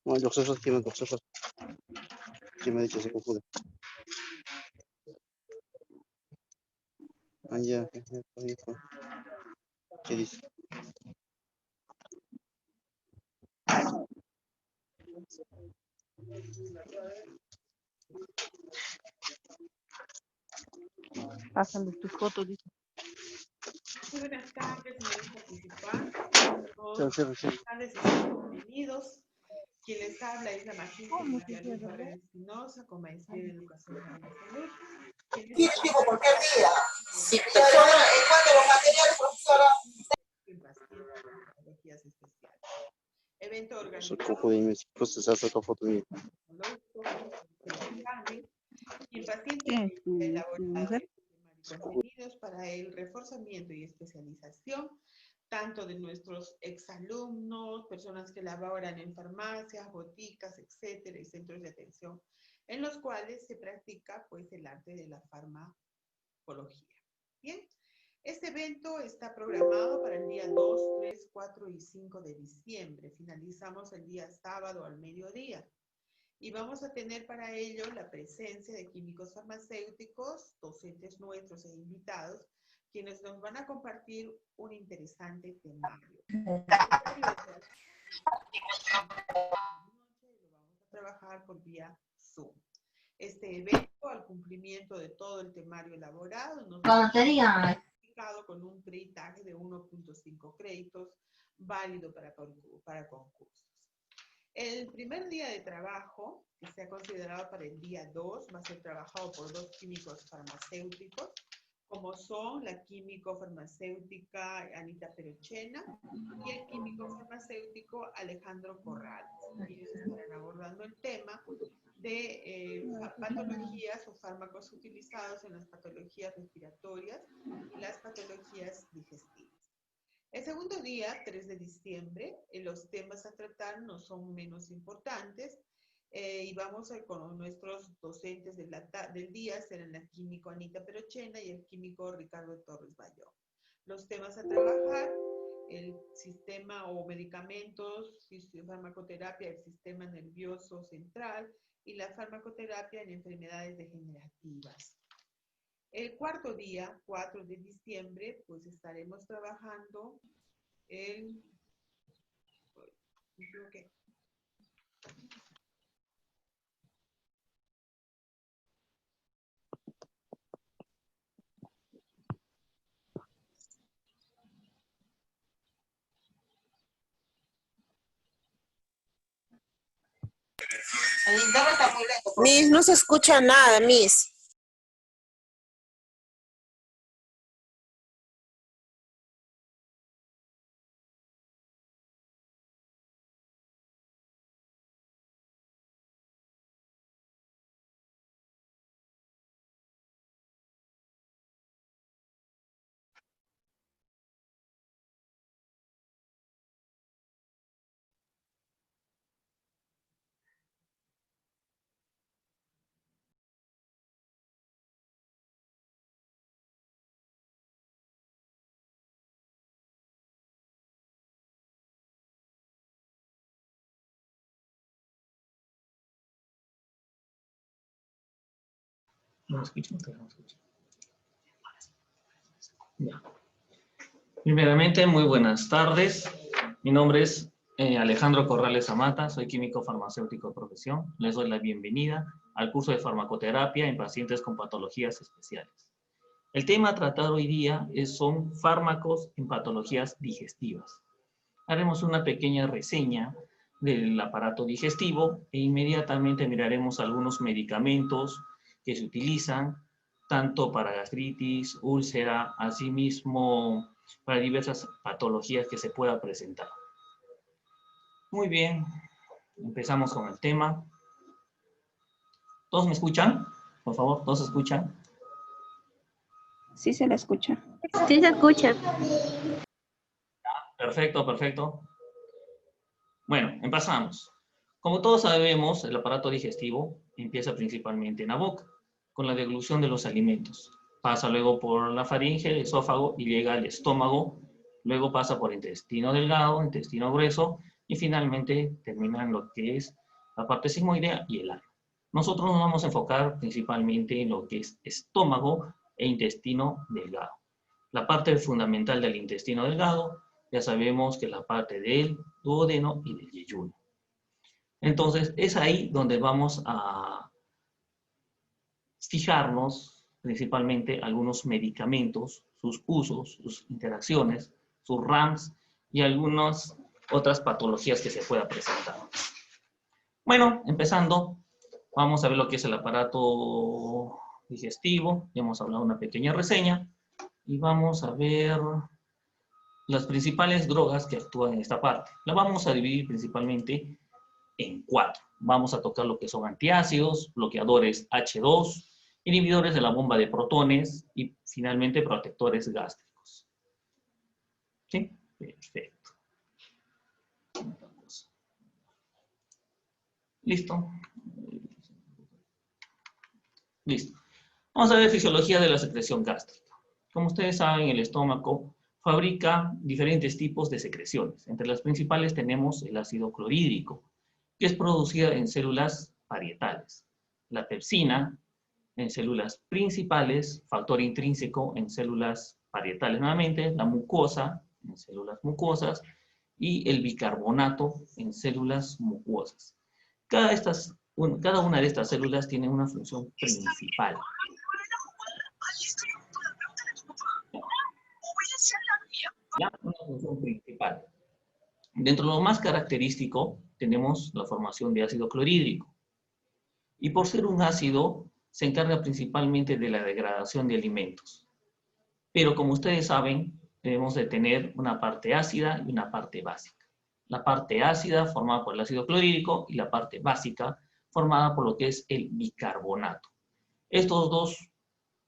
No, yo soy que me ha dicho se confunde. ¿Qué dice? Pásame tu foto, dice. Muy buenas tardes, señores participantes. Bienvenidos. Quien les habla es la magíster María Luz Barrera Espinosa, con maestría en Educación para la Salud. ¿Quién dijo por qué día? Sí, profesora, ¿en cuanto a los materiales, profesora? Tecnologías especiales. Evento organizado. Y el paciente elaborado contenidos para el reforzamiento y especialización tanto de nuestros exalumnos, personas que laboran en farmacias, boticas, etcétera, y centros de atención, en los cuales se practica pues el arte de la farmacología. Bien, este evento está programado para el día 2, 3, 4 y 5 de diciembre. Finalizamos el día sábado al mediodía. Y vamos a tener para ello la presencia de químicos farmacéuticos, docentes nuestros e invitados, quienes nos van a compartir un interesante temario. Lo vamos a trabajar por vía Zoom. Este evento, al cumplimiento de todo el temario elaborado, nos va a con un peritaje de 1.5 créditos, válido para concursos. El primer día de trabajo, que se ha considerado para el día 2, va a ser trabajado por dos químicos farmacéuticos, como son la químico farmacéutica Anita Perochena y el químico farmacéutico Alejandro Corrales. Ellos estarán abordando el tema de patologías o fármacos utilizados en las patologías respiratorias y las patologías digestivas. El segundo día, 3 de diciembre, los temas a tratar no son menos importantes y vamos a ir con nuestros docentes del día, serán la químico Anita Perochena y el químico Ricardo Torres Bayón. Los temas a trabajar, el sistema o medicamentos, farmacoterapia del sistema nervioso central y la farmacoterapia en enfermedades degenerativas. El cuarto día, 4 de diciembre, pues estaremos trabajando en... El internet está muy lento. Miss, no se escucha nada, Miss. No escucho, no escucho. Ya. Primeramente, muy buenas tardes. Mi nombre es Alejandro Corrales Amata, soy químico farmacéutico de profesión. Les doy la bienvenida al curso de farmacoterapia en pacientes con patologías especiales. El tema a tratar hoy día son fármacos en patologías digestivas. Haremos una pequeña reseña del aparato digestivo e inmediatamente miraremos algunos medicamentos que se utilizan tanto para gastritis, úlcera, asimismo para diversas patologías que se pueda presentar. Muy bien, empezamos con el tema. ¿Todos me escuchan? Por favor, ¿todos escuchan? Sí se la escucha. Sí se escucha. Perfecto, perfecto. Bueno, empezamos. Como todos sabemos, el aparato digestivo empieza principalmente en la boca, con la deglución de los alimentos. Pasa luego por la faringe, el esófago y llega al estómago. Luego pasa por intestino delgado, intestino grueso y finalmente termina en lo que es la parte sigmoidea y el ano. Nosotros nos vamos a enfocar principalmente en lo que es estómago e intestino delgado. La parte fundamental del intestino delgado, ya sabemos que es la parte del duodeno y del yeyuno. Entonces, es ahí donde vamos a fijarnos principalmente algunos medicamentos, sus usos, sus interacciones, sus RAMs y algunas otras patologías que se pueda presentar. Bueno, empezando, vamos a ver lo que es el aparato digestivo. Ya hemos hablado de una pequeña reseña y vamos a ver las principales drogas que actúan en esta parte. La vamos a dividir principalmente en 4. Vamos a tocar lo que son antiácidos, bloqueadores H2, inhibidores de la bomba de protones y finalmente protectores gástricos. ¿Sí? Perfecto. ¿Listo? Listo. Vamos a ver fisiología de la secreción gástrica. Como ustedes saben, el estómago fabrica diferentes tipos de secreciones. Entre las principales tenemos el ácido clorhídrico, que es producida en células parietales. La pepsina en células principales, factor intrínseco en células parietales nuevamente, la mucosa en células mucosas y el bicarbonato en células mucosas. Cada una de estas células tiene una función principal. Una función principal. Dentro de lo más característico, tenemos la formación de ácido clorhídrico. Y por ser un ácido, se encarga principalmente de la degradación de alimentos. Pero como ustedes saben, debemos de tener una parte ácida y una parte básica. La parte ácida formada por el ácido clorhídrico y la parte básica formada por lo que es el bicarbonato. Estos dos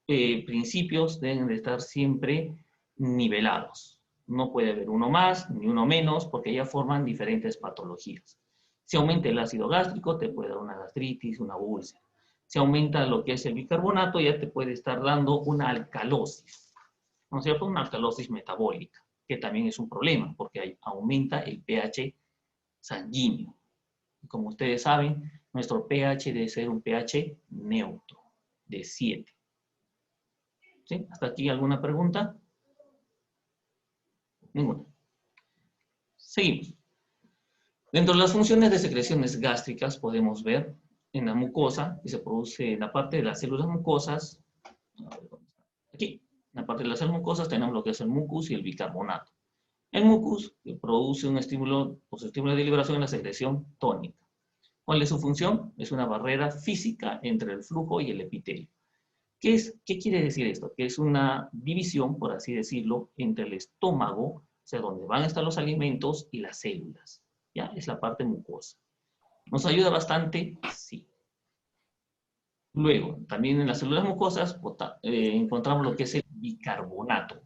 principios deben de estar siempre nivelados. No puede haber uno más ni uno menos porque ya forman diferentes patologías. Si aumenta el ácido gástrico, te puede dar una gastritis, una úlcera. Si aumenta lo que es el bicarbonato, ya te puede estar dando una alcalosis, ¿no es cierto? Una alcalosis metabólica, que también es un problema porque ahí aumenta el pH sanguíneo. Y como ustedes saben, nuestro pH debe ser un pH neutro, de 7. ¿Sí? ¿Hasta aquí alguna pregunta? Ninguna. Seguimos. Dentro de las funciones de secreciones gástricas podemos ver en la mucosa, que se produce en la parte de las células mucosas. Aquí, en la parte de las células mucosas tenemos lo que es el mucus y el bicarbonato. El mucus produce un estímulo, estímulo de liberación en la secreción tónica. ¿Cuál es su función? Es una barrera física entre el flujo y el epitelio. ¿Qué quiere decir esto? Que es una división, por así decirlo, entre el estómago, o sea, donde van a estar los alimentos, y las células. ¿Ya? Es la parte mucosa. ¿Nos ayuda bastante? Sí. Luego, también en las células mucosas encontramos lo que es el bicarbonato,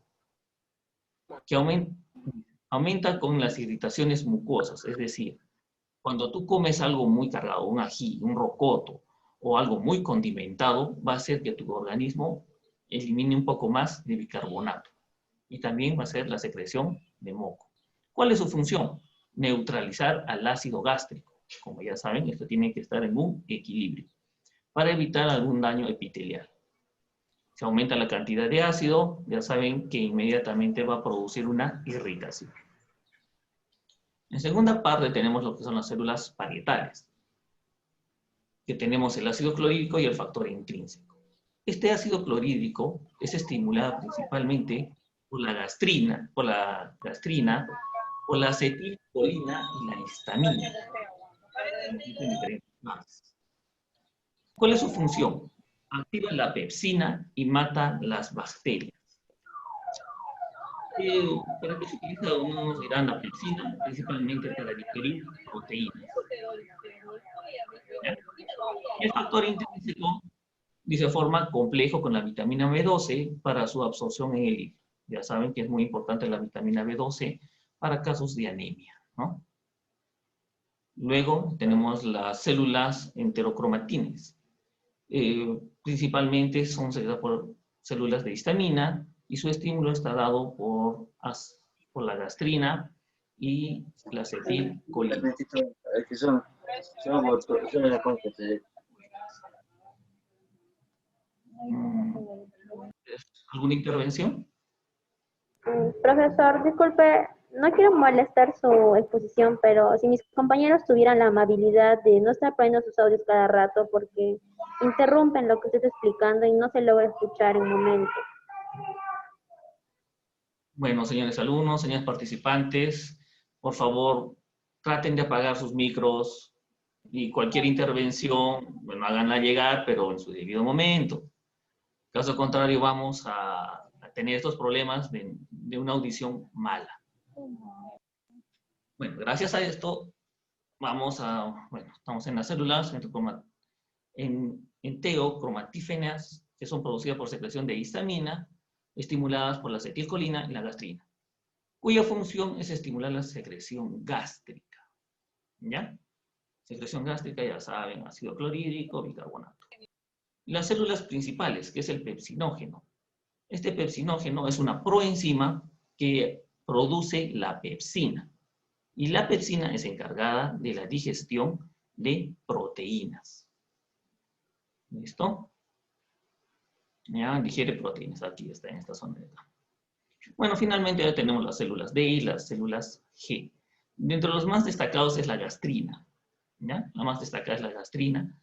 que aumenta con las irritaciones mucosas, es decir, cuando tú comes algo muy cargado, un ají, un rocoto, o algo muy condimentado, va a hacer que tu organismo elimine un poco más de bicarbonato. Y también va a ser la secreción de moco. ¿Cuál es su función? Neutralizar al ácido gástrico. Como ya saben, esto tiene que estar en un equilibrio para evitar algún daño epitelial. Si aumenta la cantidad de ácido, ya saben que inmediatamente va a producir una irritación. En segunda parte tenemos lo que son las células parietales, que tenemos el ácido clorhídrico y el factor intrínseco. Este ácido clorhídrico es estimulado principalmente por la gastrina, por la acetilcolina y la histamina. ¿Cuál es su función? Activa la pepsina y mata las bacterias. ¿Para qué se utiliza? Unos dirán la pepsina, principalmente para digerir proteínas. ¿Ya? El factor intrínseco dice forma complejo con la vitamina B12 para su absorción en el hígado. Ya saben que es muy importante la vitamina B12 para casos de anemia, ¿no? Luego tenemos las células enterocromatines. Principalmente son seguidas por células de histamina y su estímulo está dado por la gastrina y la acetilcolina. ¿Alguna intervención? Profesor, disculpe, no quiero molestar su exposición, pero si mis compañeros tuvieran la amabilidad de no estar poniendo sus audios cada rato porque interrumpen lo que usted está explicando y no se logra escuchar en un momento. Bueno, señores alumnos, señores participantes, por favor, traten de apagar sus micros y cualquier intervención, bueno, háganla llegar, pero en su debido momento. Caso contrario, vamos a tener estos problemas de una audición mala. Bueno, gracias a esto, estamos en las células enterocromatígenas, que son producidas por secreción de histamina, estimuladas por la acetilcolina y la gastrina, cuya función es estimular la secreción gástrica. ¿Ya? Secreción gástrica, ya saben, ácido clorhídrico, bicarbonato. Las células principales, que es el pepsinógeno. Este pepsinógeno es una proenzima que produce la pepsina. Y la pepsina es encargada de la digestión de proteínas. ¿Listo? Ya, digiere proteínas. Aquí está, en esta zona de acá. Bueno, finalmente ya tenemos las células D y las células G. Dentro de los más destacados es la gastrina. ¿Ya? La más destacada es la gastrina,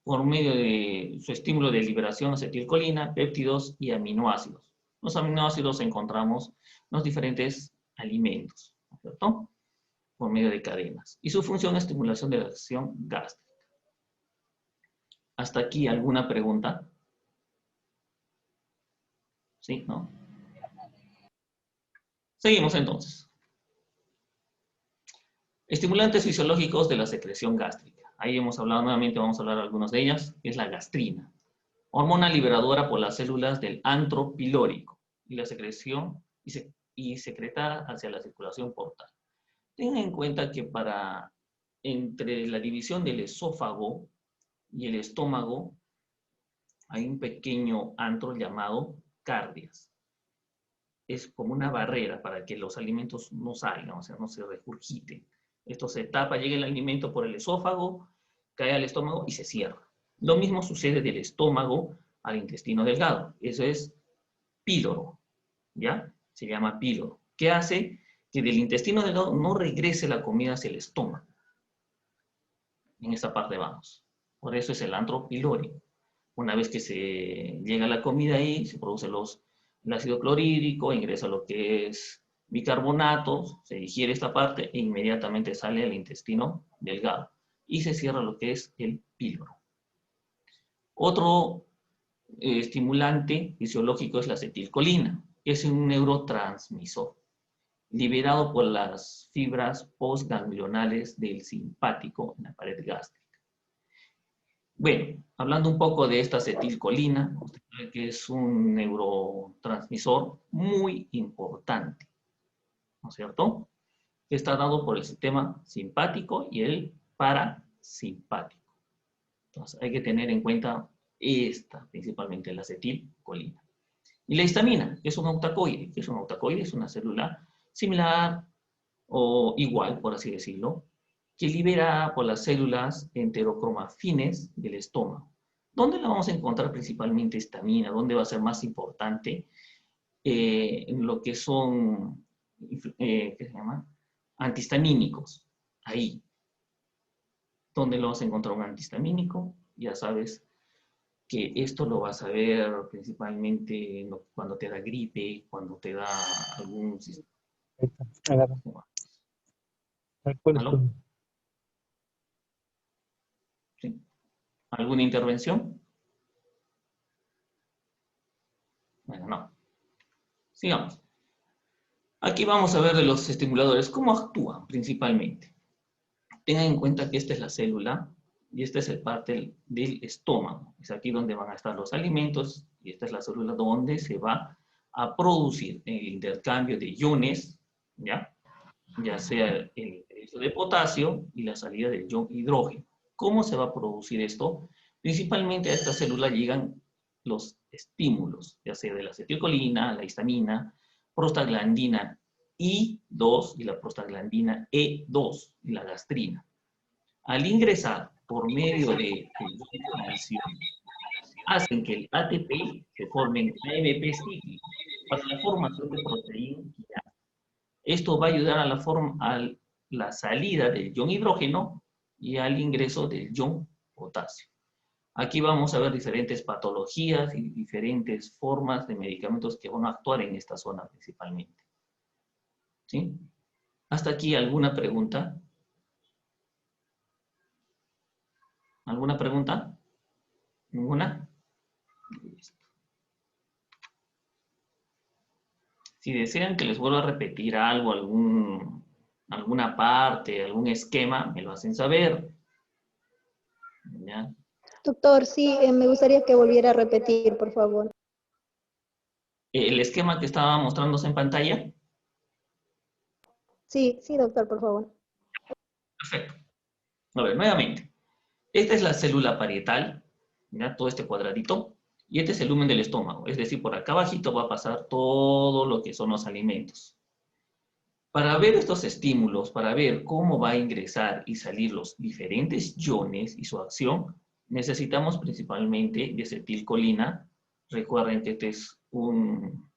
por medio de su estímulo de liberación de acetilcolina, péptidos y aminoácidos. Los aminoácidos encontramos en los diferentes alimentos, ¿no es cierto? Por medio de cadenas. Y su función es estimulación de la acción gástrica. ¿Hasta aquí alguna pregunta? ¿Sí? ¿No? Seguimos entonces. Estimulantes fisiológicos de la secreción gástrica. Ahí hemos hablado nuevamente, vamos a hablar de algunas de ellas, que es la gastrina. Hormona liberadora por las células del antro pilórico y la secreción y secretada hacia la circulación portal. Tengan en cuenta que entre la división del esófago y el estómago hay un pequeño antro llamado cardias. Es como una barrera para que los alimentos no salgan, o sea, no se regurgiten. Esto se tapa, llega el alimento por el esófago, cae al estómago y se cierra. Lo mismo sucede del estómago al intestino delgado. Eso es píloro, ¿ya? Se llama píloro. ¿Qué hace? Que del intestino delgado no regrese la comida hacia el estómago. En esta parte vamos. Por eso es el antro pilórico. Una vez que se llega la comida ahí, se produce el ácido clorhídrico, ingresa lo que es bicarbonato, se digiere esta parte e inmediatamente sale al intestino delgado y se cierra lo que es el píloro. Otro estimulante fisiológico es la acetilcolina, que es un neurotransmisor liberado por las fibras postganglionales del simpático en la pared gástrica. Bueno, hablando un poco de esta acetilcolina, usted sabe que es un neurotransmisor muy importante, ¿no es cierto? Que está dado por el sistema simpático y el parasimpático. Entonces hay que tener en cuenta principalmente la acetilcolina. Y la histamina, que es un autacoide. ¿Qué es un autacoide? Es una célula similar o igual, por así decirlo, que libera por las células enterocromafines del estómago. ¿Dónde la vamos a encontrar principalmente histamina? ¿Dónde va a ser más importante? En lo que son, ¿qué se llama? antihistamínicos. Ahí. ¿Dónde lo vas a encontrar un antihistamínico? Ya sabes que esto lo vas a ver principalmente cuando te da gripe, cuando te da algún sistema. ¿Aló? ¿Sí? ¿Alguna intervención? Bueno, no. Sigamos. Aquí vamos a ver de los estimuladores, cómo actúan principalmente. Tengan en cuenta que esta es la célula y esta es el parte del estómago. Es aquí donde van a estar los alimentos y esta es la célula donde se va a producir el intercambio de iones, ya sea el ingreso de potasio y la salida del ion hidrógeno. ¿Cómo se va a producir esto? Principalmente a esta célula llegan los estímulos, ya sea de la acetilcolina, la histamina, prostaglandina I2 y la prostaglandina E2 y la gastrina. Al ingresar por medio de calcio, hacen que el ATP se forme en AMP cíclico para la formación de proteína quinasa. Esto va a ayudar a la salida del ion hidrógeno y al ingreso del ion potasio. Aquí vamos a ver diferentes patologías y diferentes formas de medicamentos que van a actuar en esta zona principalmente. ¿Sí? ¿Hasta aquí alguna pregunta? ¿Alguna pregunta? ¿Ninguna? Listo. Si desean que les vuelva a repetir algo, alguna parte, algún esquema, me lo hacen saber. ¿Ya? Doctor, sí, me gustaría que volviera a repetir, por favor. El esquema que estaba mostrándose en pantalla. Sí, sí, doctor, por favor. Perfecto. A ver, nuevamente. Esta es la célula parietal, ¿ya? Todo este cuadradito. Y este es el lumen del estómago. Es decir, por acá abajito va a pasar todo lo que son los alimentos. Para ver estos estímulos, para ver cómo va a ingresar y salir los diferentes iones y su acción, necesitamos principalmente de acetilcolina. Recuerden que este es un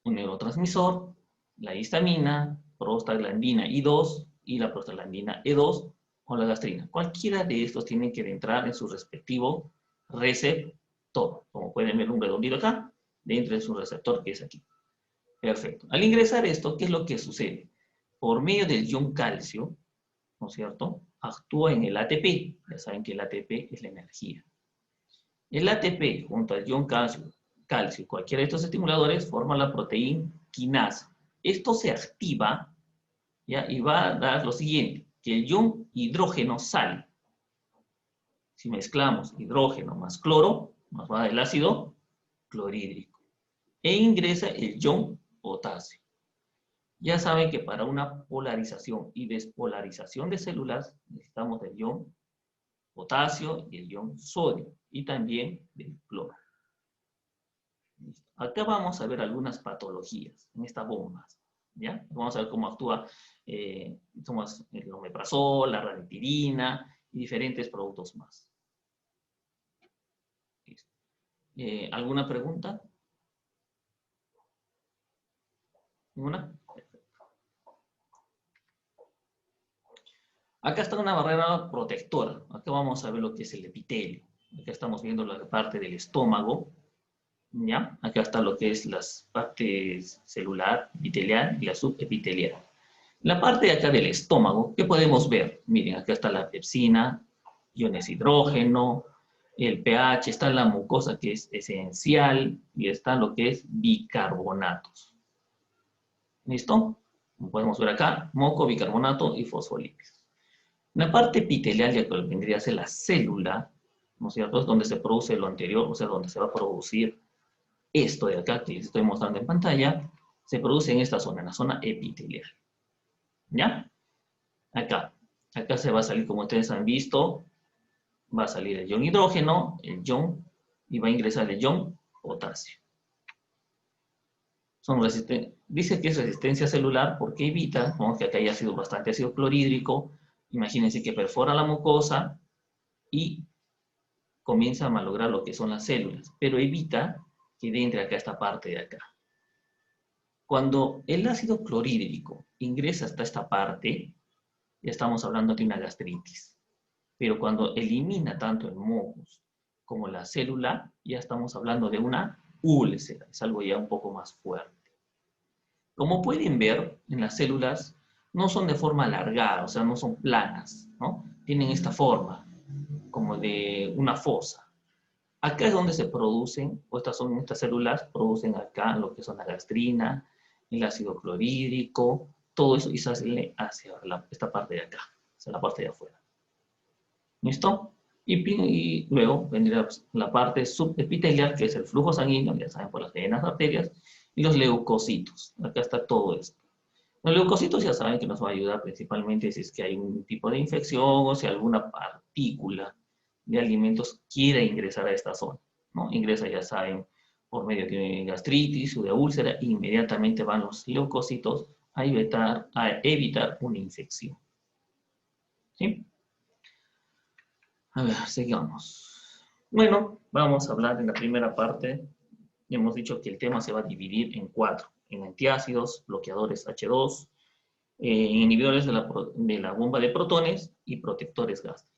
neurotransmisor, la histamina, prostaglandina I2 y la prostaglandina E2 o la gastrina. Cualquiera de estos tienen que entrar en su respectivo receptor. Como pueden ver un redondito acá, dentro de su receptor que es aquí. Perfecto. Al ingresar esto, ¿qué es lo que sucede? Por medio del ion calcio, ¿no es cierto? Actúa en el ATP. Ya saben que el ATP es la energía. El ATP junto al ion calcio, cualquiera de estos estimuladores, forma la proteína quinasa. Esto se activa, ¿ya? Y va a dar lo siguiente, que el ion hidrógeno sale. Si mezclamos hidrógeno más cloro, nos va a dar el ácido clorhídrico. E ingresa el ion potasio. Ya saben que para una polarización y despolarización de células necesitamos del ion potasio y el ion sodio y también del cloro. Acá vamos a ver algunas patologías en estas bombas. ¿Ya? Vamos a ver cómo actúa el omeprazol, la ranitidina y diferentes productos más. ¿Alguna pregunta? ¿Ninguna? Acá está una barrera protectora. Acá vamos a ver lo que es el epitelio. Acá estamos viendo la parte del estómago. ¿Ya? Acá está lo que es las partes celular, epitelial y la subepitelial. La parte de acá del estómago, ¿qué podemos ver? Miren, acá está la pepsina, iones hidrógeno, el pH, está la mucosa que es esencial y está lo que es bicarbonatos. ¿Listo? Como podemos ver acá, moco, bicarbonato y fosfolípidos. La parte epitelial, ya que vendría a ser la célula, ¿no es cierto? Es donde se produce lo anterior, o sea, donde se va a producir esto de acá que les estoy mostrando en pantalla, se produce en esta zona, en la zona epitelial. ¿Ya? Acá se va a salir, como ustedes han visto, va a salir el ion hidrógeno, el ion, y va a ingresar el ion potasio. Dice que es resistencia celular porque evita, como que acá haya sido bastante ácido clorhídrico, imagínense que perfora la mucosa y comienza a malograr lo que son las células, pero evita que entre acá esta parte de acá. Cuando el ácido clorhídrico ingresa hasta esta parte, ya estamos hablando de una gastritis. Pero cuando elimina tanto el mucus como la célula, ya estamos hablando de una úlcera. Es algo ya un poco más fuerte. Como pueden ver, en las células no son de forma alargada, o sea, no son planas, ¿no? Tienen esta forma, como de una fosa. Acá es donde se producen, o estas células producen acá lo que son la gastrina, el ácido clorhídrico, todo eso, y sale hacia esta parte de acá, hacia la parte de afuera. ¿Listo? Y luego vendrá la parte subepitelial, que es el flujo sanguíneo, ya saben, por las venas, arterias, y los leucocitos. Acá está todo esto. Los leucocitos ya saben que nos va a ayudar principalmente si es que hay un tipo de infección o si alguna partícula de alimentos quiera ingresar a esta zona, ¿no? Ingresa, ya saben, por medio de gastritis o de úlcera, e inmediatamente van los leucocitos a evitar una infección. ¿Sí? A ver, sigamos. Bueno, vamos a hablar en la primera parte. Hemos dicho que el tema se va a dividir en 4. En antiácidos, bloqueadores H2, inhibidores de la bomba de protones y protectores gástricos.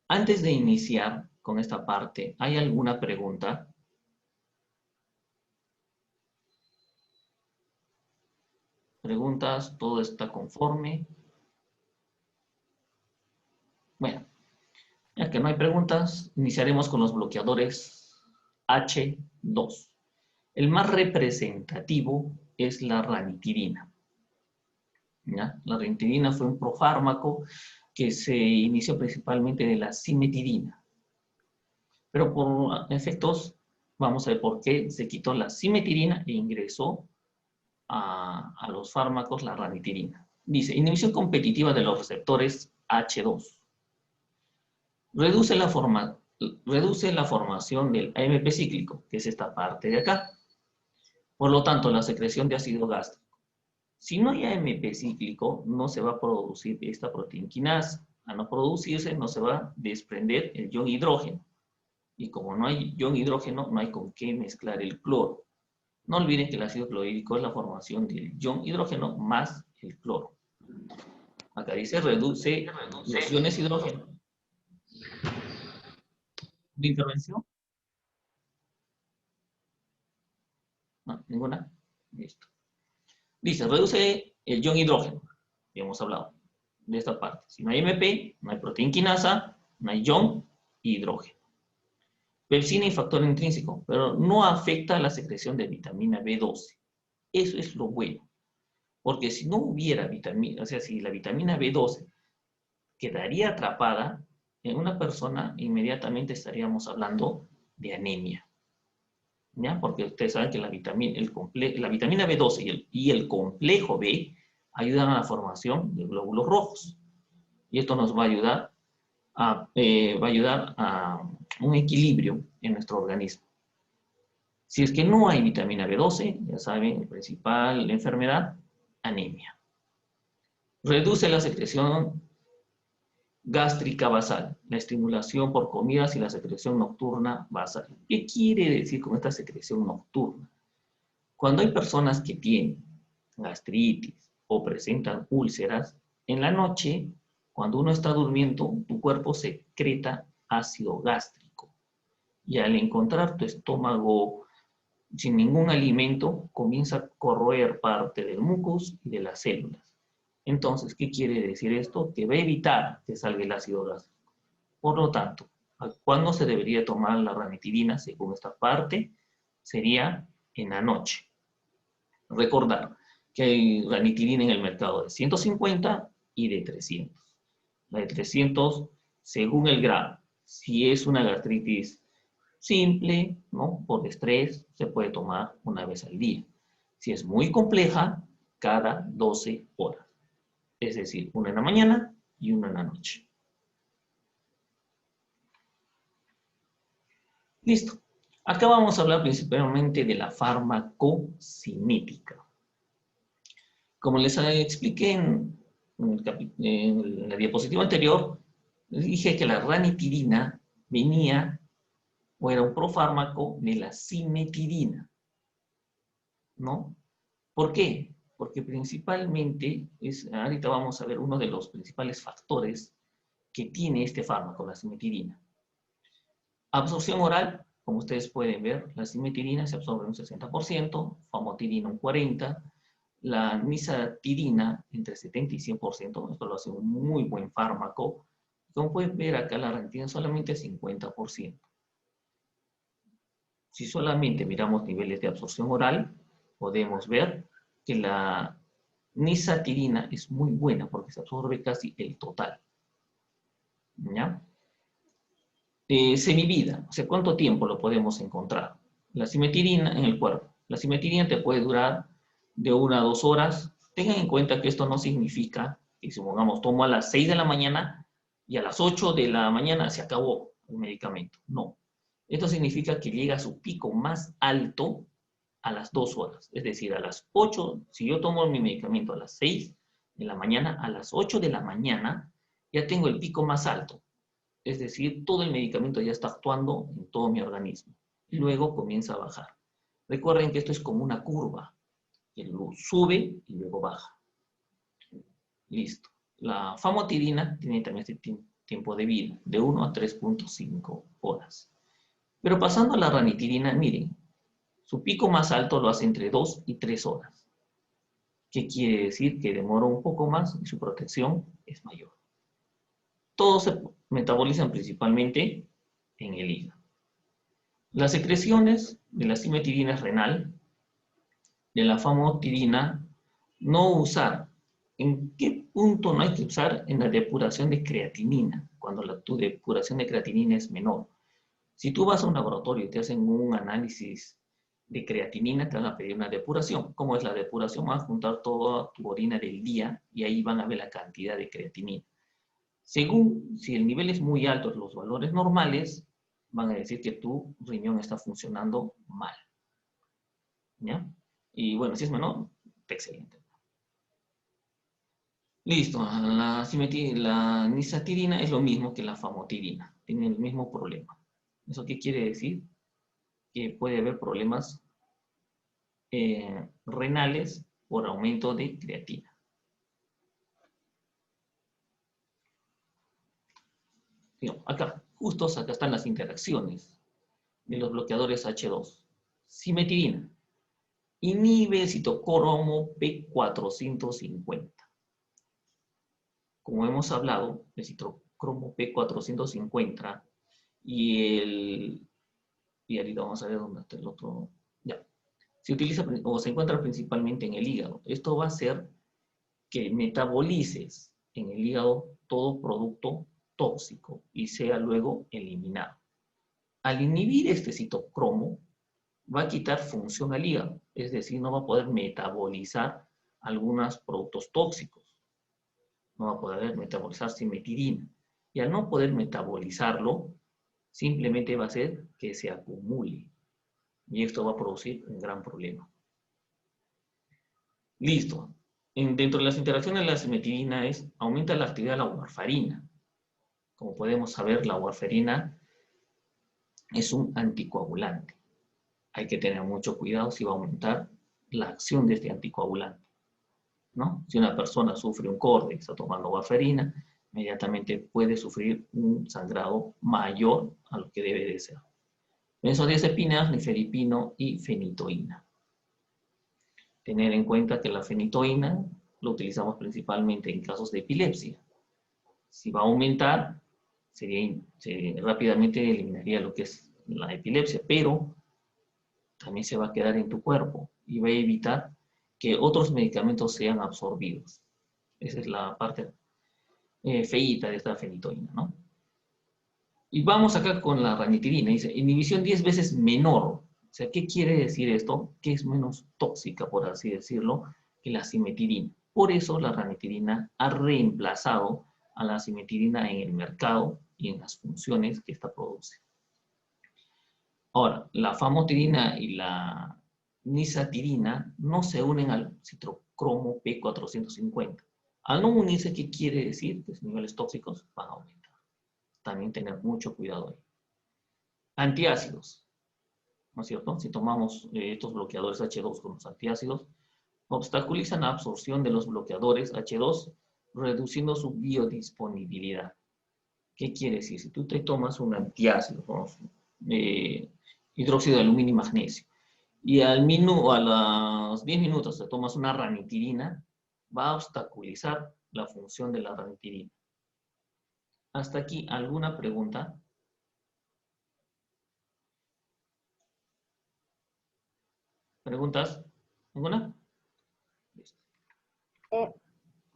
Antes de iniciar con esta parte, ¿hay alguna pregunta? ¿Preguntas? ¿Todo está conforme? Bueno, ya que no hay preguntas, iniciaremos con los bloqueadores H2. El más representativo es la ranitidina. ¿Ya? La ranitidina fue un profármaco que se inició principalmente de la cimetidina. Pero por efectos, vamos a ver por qué se quitó la cimetidina e ingresó a los fármacos la ranitidina. Dice, inhibición competitiva de los receptores H2. Reduce la formación del AMP cíclico, que es esta parte de acá. Por lo tanto, la secreción de ácido gástrico. Si no hay AMP cíclico, no se va a producir esta proteína quinasa. Al no producirse, no se va a desprender el ion hidrógeno. Y como no hay ion hidrógeno, no hay con qué mezclar el cloro. No olviden que el ácido clorhídrico es la formación del ion hidrógeno más el cloro. Acá dice reduce los iones hidrógeno. ¿De intervención? No, ninguna. Listo. Dice, reduce el ion hidrógeno. Ya hemos hablado de esta parte. Si no hay MP, no hay proteína quinasa, no hay ion hidrógeno. Pepsina y factor intrínseco, pero no afecta a la secreción de vitamina B12. Eso es lo bueno. Porque si no hubiera vitamina, o sea, si la vitamina B12 quedaría atrapada en una persona, inmediatamente estaríamos hablando de anemia. ¿Ya? Porque ustedes saben que la vitamina B12 y el complejo B ayudan a la formación de glóbulos rojos. Y esto nos va a ayudar a un equilibrio en nuestro organismo. Si es que no hay vitamina B12, ya saben, la principal enfermedad, anemia. Reduce la secreción gástrica basal, la estimulación por comidas y la secreción nocturna basal. ¿Qué quiere decir con esta secreción nocturna? Cuando hay personas que tienen gastritis o presentan úlceras, en la noche, cuando uno está durmiendo, tu cuerpo secreta ácido gástrico. Y al encontrar tu estómago sin ningún alimento, comienza a corroer parte del mucus y de las células. Entonces, ¿qué quiere decir esto? Que va a evitar que salga el ácido gástrico. Por lo tanto, ¿cuándo se debería tomar la ranitidina? Según esta parte, sería en la noche. Recordar que hay ranitidina en el mercado de 150 y de 300. La de 300, según el grado. Si es una gastritis simple, ¿no? Por estrés, se puede tomar una vez al día. Si es muy compleja, cada 12 horas. Es decir, una en la mañana y una en la noche. Listo. Acá vamos a hablar principalmente de la farmacocinética. Como les expliqué en la diapositiva anterior, les dije que la ranitidina venía o era un profármaco de la cimetidina, ¿no? ¿Por qué? Porque principalmente, ahorita vamos a ver uno de los principales factores que tiene este fármaco, la cimetidina. Absorción oral, como ustedes pueden ver, la cimetidina se absorbe un 60%, famotidina un 40%, la nisatidina entre 70 y 100%, esto lo hace un muy buen fármaco. Como pueden ver acá, la ranitidina solamente 50%. Si solamente miramos niveles de absorción oral, podemos ver que la nisatidina es muy buena porque se absorbe casi el total. ¿Ya? Semivida, o sea, ¿cuánto tiempo lo podemos encontrar? La cimetidina en el cuerpo. La cimetidina te puede durar de 1 a 2 horas. Tengan en cuenta que esto no significa que, supongamos, tomo a las 6 de la mañana y a las 8 de la mañana se acabó el medicamento. No. Esto significa que llega a su pico más alto a las 2 horas. Es decir, a las 8, si yo tomo mi medicamento a las 6 de la mañana, a las 8 de la mañana ya tengo el pico más alto. Es decir, todo el medicamento ya está actuando en todo mi organismo. Y luego comienza a bajar. Recuerden que esto es como una curva. Que sube y luego baja. Listo. La famotidina tiene también este tiempo de vida, de 1 a 3.5 horas. Pero pasando a la ranitidina, miren, su pico más alto lo hace entre 2 y 3 horas. ¿Qué quiere decir? Que demora un poco más y su protección es mayor. Todos se metabolizan principalmente en el hígado. Las secreciones de la cimetidina renal, de la famotidina, no usar. ¿En qué punto no hay que usar? En la depuración de creatinina, cuando tu depuración de creatinina es menor. Si tú vas a un laboratorio y te hacen un análisis de creatinina, te van a pedir una depuración. ¿Cómo es la depuración? Van a juntar toda tu orina del día y ahí van a ver la cantidad de creatinina. Según, si el nivel es muy alto, los valores normales, van a decir que tu riñón está funcionando mal. ¿Ya? Y bueno, si es menor, excelente. Listo, la nisatidina es lo mismo que la famotidina, tienen el mismo problema. ¿Eso qué quiere decir? Que puede haber problemas renales por aumento de creatina. Acá, justos acá están las interacciones de los bloqueadores H2. Cimetidina. Inhibe el citocromo P450. Como hemos hablado, el citocromo P450 y ahorita vamos a ver dónde está el otro. Ya. Se utiliza o se encuentra principalmente en el hígado. Esto va a hacer que metabolices en el hígado todo producto tóxico y sea luego eliminado. Al inhibir este citocromo, va a quitar función al hígado, es decir, no va a poder metabolizar algunos productos tóxicos. No va a poder metabolizar cimetidina. Y al no poder metabolizarlo, simplemente va a hacer que se acumule. Y esto va a producir un gran problema. Listo. Dentro de las interacciones de la cimetidina aumenta la actividad de la warfarina. Como podemos saber, la warfarina es un anticoagulante. Hay que tener mucho cuidado si va a aumentar la acción de este anticoagulante, ¿no? Si una persona sufre un corte y está tomando warfarina, inmediatamente puede sufrir un sangrado mayor a lo que debe de ser. Benzodiazepinas, nifedipino y fenitoína. Tener en cuenta que la fenitoína lo utilizamos principalmente en casos de epilepsia. Si va a aumentar, rápidamente eliminaría lo que es la epilepsia, pero también se va a quedar en tu cuerpo y va a evitar que otros medicamentos sean absorbidos. Esa es la parte feíta de esta fenitoína, ¿no? Y vamos acá con la ranitidina. Dice, inhibición 10 veces menor. O sea, ¿qué quiere decir esto? Que es menos tóxica, por así decirlo, que la cimetidina. Por eso la ranitidina ha reemplazado a la cimetidina en el mercado y en las funciones que esta produce. Ahora, la famotidina y la nisatidina no se unen al citocromo P450. Al no unirse, ¿qué quiere decir? Que los niveles tóxicos van a aumentar. También tener mucho cuidado ahí. Antiácidos, ¿no es cierto? Si tomamos estos bloqueadores H2 con los antiácidos, obstaculizan la absorción de los bloqueadores H2, reduciendo su biodisponibilidad. ¿Qué quiere decir? Si tú te tomas un antiácido, hidróxido de aluminio y magnesio, y a los 10 minutos te tomas una ranitidina, va a obstaculizar la función de la ranitidina. Hasta aquí, ¿alguna pregunta? ¿Preguntas? ¿Alguna?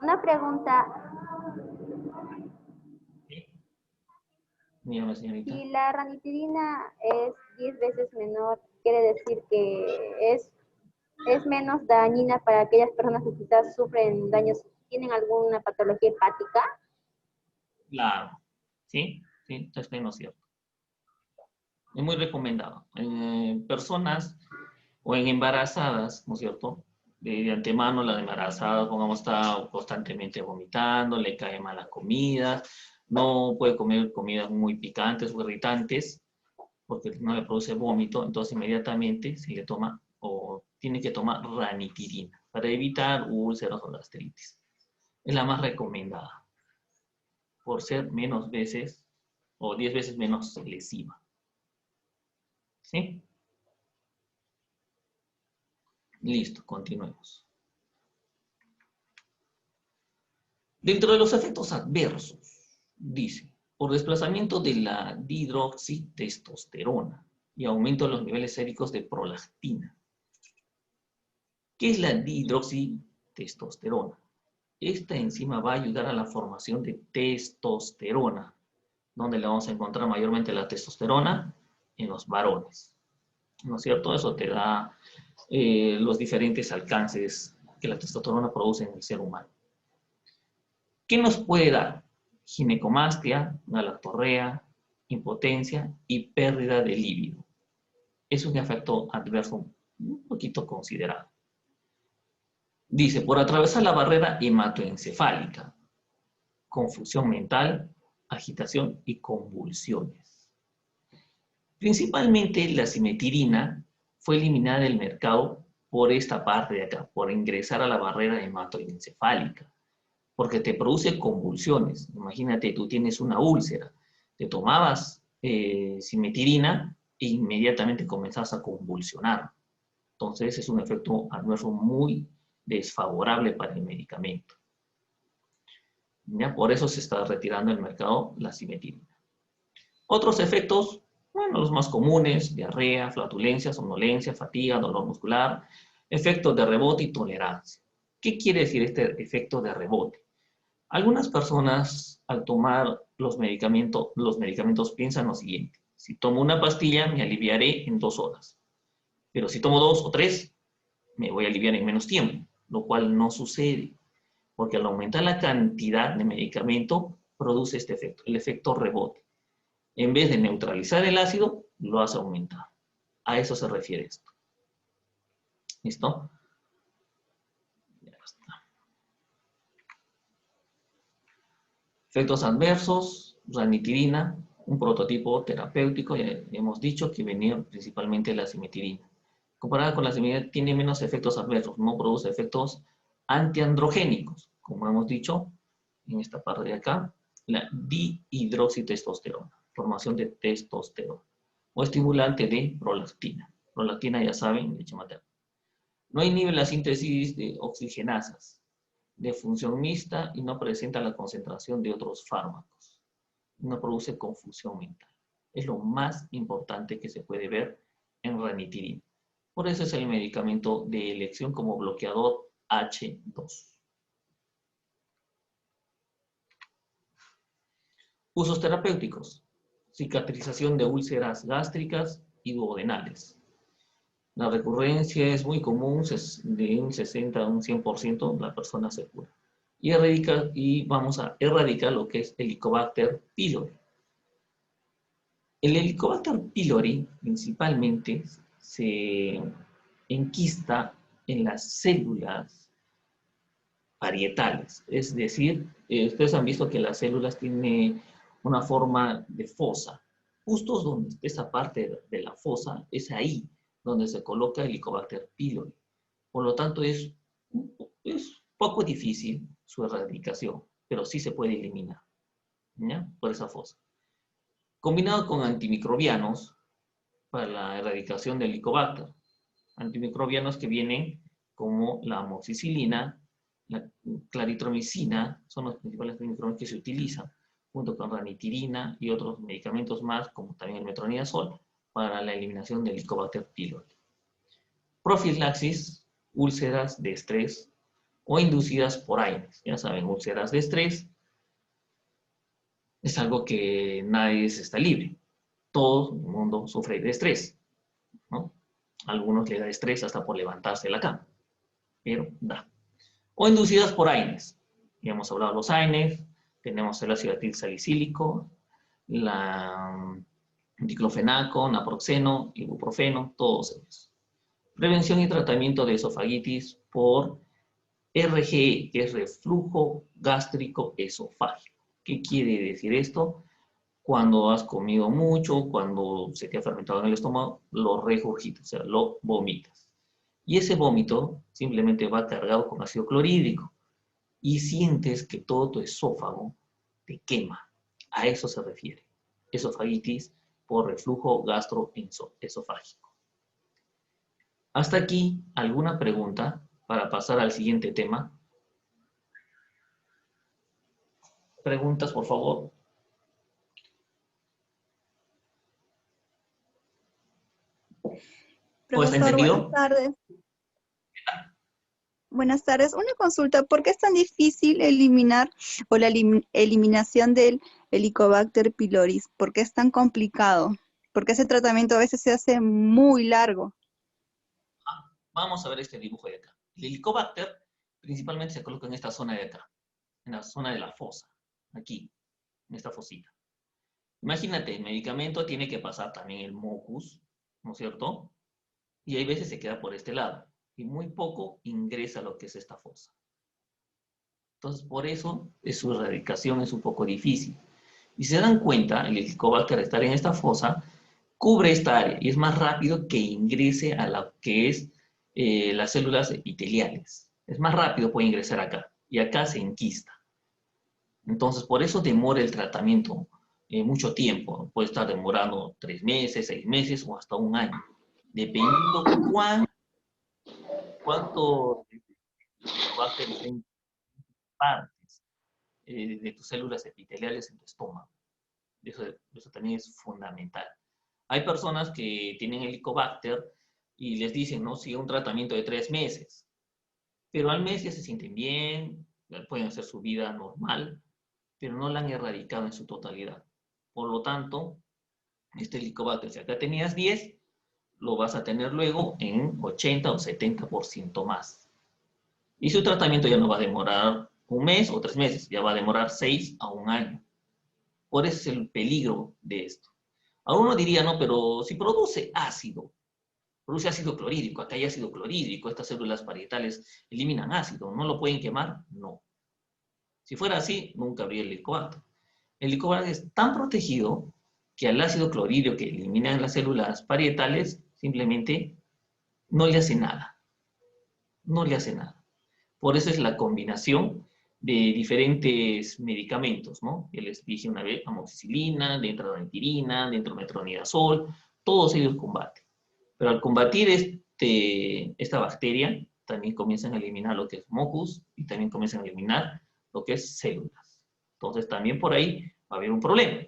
Una pregunta. ¿Sí? Dígame, señorita. Si la ranitidina es 10 veces menor, quiere decir que es menos dañina para aquellas personas que quizás sufren daños, tienen alguna patología hepática. Claro. ¿Sí? Sí, es menos cierto. Es muy recomendado. En personas o en embarazadas, ¿no es cierto? De antemano, la embarazada, pongamos, está constantemente vomitando, le cae mala comida, no puede comer comidas muy picantes o irritantes, porque no le produce vómito, entonces inmediatamente se le toma o tiene que tomar ranitidina para evitar úlceras o gastritis. Es la más recomendada, por ser menos veces o 10 veces menos lesiva. ¿Sí? Listo, continuemos. Dentro de los efectos adversos, dice, por desplazamiento de la dihidroxitestosterona y aumento de los niveles séricos de prolactina. ¿Qué es la dihidroxitestosterona? Esta enzima va a ayudar a la formación de testosterona. ¿Dónde la vamos a encontrar mayormente la testosterona? En los varones. ¿No es cierto? Eso te da los diferentes alcances que la testosterona produce en el ser humano. ¿Qué nos puede dar? Ginecomastia, galactorrea, impotencia y pérdida de líbido. Es un efecto adverso un poquito considerado. Dice, por atravesar la barrera hematoencefálica, confusión mental, agitación y convulsiones. Principalmente la simetirina fue eliminada del mercado por esta parte de acá, por ingresar a la barrera hematoencefálica, porque te produce convulsiones. Imagínate, tú tienes una úlcera, te tomabas simetirina e inmediatamente comenzás a convulsionar. Entonces es un efecto adverso muy desfavorable para el medicamento. ¿Ya? Por eso se está retirando del mercado la simetirina. Otros efectos, bueno, los más comunes, diarrea, flatulencia, somnolencia, fatiga, dolor muscular, efectos de rebote y tolerancia. ¿Qué quiere decir este efecto de rebote? Algunas personas al tomar los medicamentos piensan lo siguiente: si tomo una pastilla me aliviaré en 2 horas, pero si tomo 2 o 3 me voy a aliviar en menos tiempo, lo cual no sucede, porque al aumentar la cantidad de medicamento produce este efecto, el efecto rebote. En vez de neutralizar el ácido, lo hace aumentar. A eso se refiere esto. ¿Listo? Ya está. Efectos adversos, ranitidina, un prototipo terapéutico, ya hemos dicho que venía principalmente de la simetirina. Comparada con la simetirina, tiene menos efectos adversos, no produce efectos antiandrogénicos, como hemos dicho en esta parte de acá, la dihidroxitestosterona, formación de testosterona, o estimulante de prolactina. Prolactina, ya saben, leche materna. No inhibe la síntesis de oxigenasas, de función mixta, y no presenta la concentración de otros fármacos. No produce confusión mental. Es lo más importante que se puede ver en ranitidina. Por eso es el medicamento de elección como bloqueador H2. Usos terapéuticos: cicatrización de úlceras gástricas y duodenales. La recurrencia es muy común, de un 60 a un 100% la persona se cura. Y vamos a erradicar lo que es Helicobacter pylori. El Helicobacter pylori principalmente se enquista en las células parietales, es decir, ustedes han visto que las células tienen una forma de fosa. Justo donde está esa parte de la fosa, es ahí donde se coloca el Helicobacter pylori. Por lo tanto, es Es poco difícil su erradicación, pero sí se puede eliminar, ¿ya? Por esa fosa. Combinado con antimicrobianos para la erradicación del Helicobacter. Antimicrobianos que vienen como la amoxicilina, la claritromicina, son los principales antimicrobianos que se utilizan, junto con ranitirina y otros medicamentos más, como también el metronidazol, para la eliminación del Helicobacter pylori. Profilaxis, úlceras de estrés o inducidas por AINES. Ya saben, úlceras de estrés es algo que nadie está libre. Todo el mundo sufre de estrés, ¿no? A algunos le da estrés hasta por levantarse de la cama, pero da. O inducidas por AINES. Ya hemos hablado de los AINES, tenemos el ácido acetil salicílico, la diclofenaco, naproxeno, ibuprofeno, todos ellos. Prevención y tratamiento de esofagitis por RGE, que es reflujo gástrico esofágico. ¿Qué quiere decir esto? Cuando has comido mucho, cuando se te ha fermentado en el estómago, lo regurgitas, o sea, lo vomitas. Y ese vómito simplemente va cargado con ácido clorhídrico y sientes que todo tu esófago te quema. A eso se refiere. Esofagitis por reflujo gastroesofágico. Hasta aquí, ¿alguna pregunta para pasar al siguiente tema? Preguntas, por favor. Profesor, entendido? buenas tardes. Buenas tardes. Una consulta, ¿por qué es tan difícil eliminar o la eliminación del Helicobacter pylori? ¿Por qué es tan complicado? Porque ese tratamiento a veces se hace muy largo. Vamos a ver este dibujo de acá. El Helicobacter principalmente se coloca en esta zona de acá, en la zona de la fosa, aquí, en esta fosita. Imagínate, el medicamento tiene que pasar también el mucus, ¿no es cierto? Y hay veces se queda por este lado, y muy poco ingresa a lo que es esta fosa. Entonces, por eso su erradicación es un poco difícil. Y se dan cuenta, el Helicobacter al estar en esta fosa, cubre esta área, y es más rápido que ingrese a lo que es las células epiteliales. Es más rápido, puede ingresar acá, y acá se enquista. Entonces, por eso demora el tratamiento mucho tiempo. Puede estar demorando 3 meses, 6 meses o hasta un año, dependiendo cuánto Helicobacter esté en partes de tus células epiteliales en tu estómago. Eso también es fundamental. Hay personas que tienen Helicobacter y les dicen, no, sigue un tratamiento de 3 meses. Pero al mes ya se sienten bien, pueden hacer su vida normal, pero no la han erradicado en su totalidad. Por lo tanto, este Helicobacter, si acá tenías 10, lo vas a tener luego en 80 o 70% más. Y su tratamiento ya no va a demorar un mes o 3 meses, ya va a demorar 6 a un año. Por eso es el peligro de esto. Ahora uno diría, no, pero si produce ácido clorhídrico, acá hay ácido clorhídrico, estas células parietales eliminan ácido, ¿no lo pueden quemar? No. Si fuera así, nunca habría el Helicobacter. El Helicobacter es tan protegido que al ácido clorhídrico que eliminan las células parietales, simplemente no le hace nada. No le hace nada. Por eso es la combinación de diferentes medicamentos, ¿no? Ya les dije una vez, amoxicilina, dentro ranitirina, dentro metronidazol, todos ellos combaten. Pero al combatir esta bacteria, también comienzan a eliminar lo que es mucus y también comienzan a eliminar lo que es células. Entonces también por ahí va a haber un problema,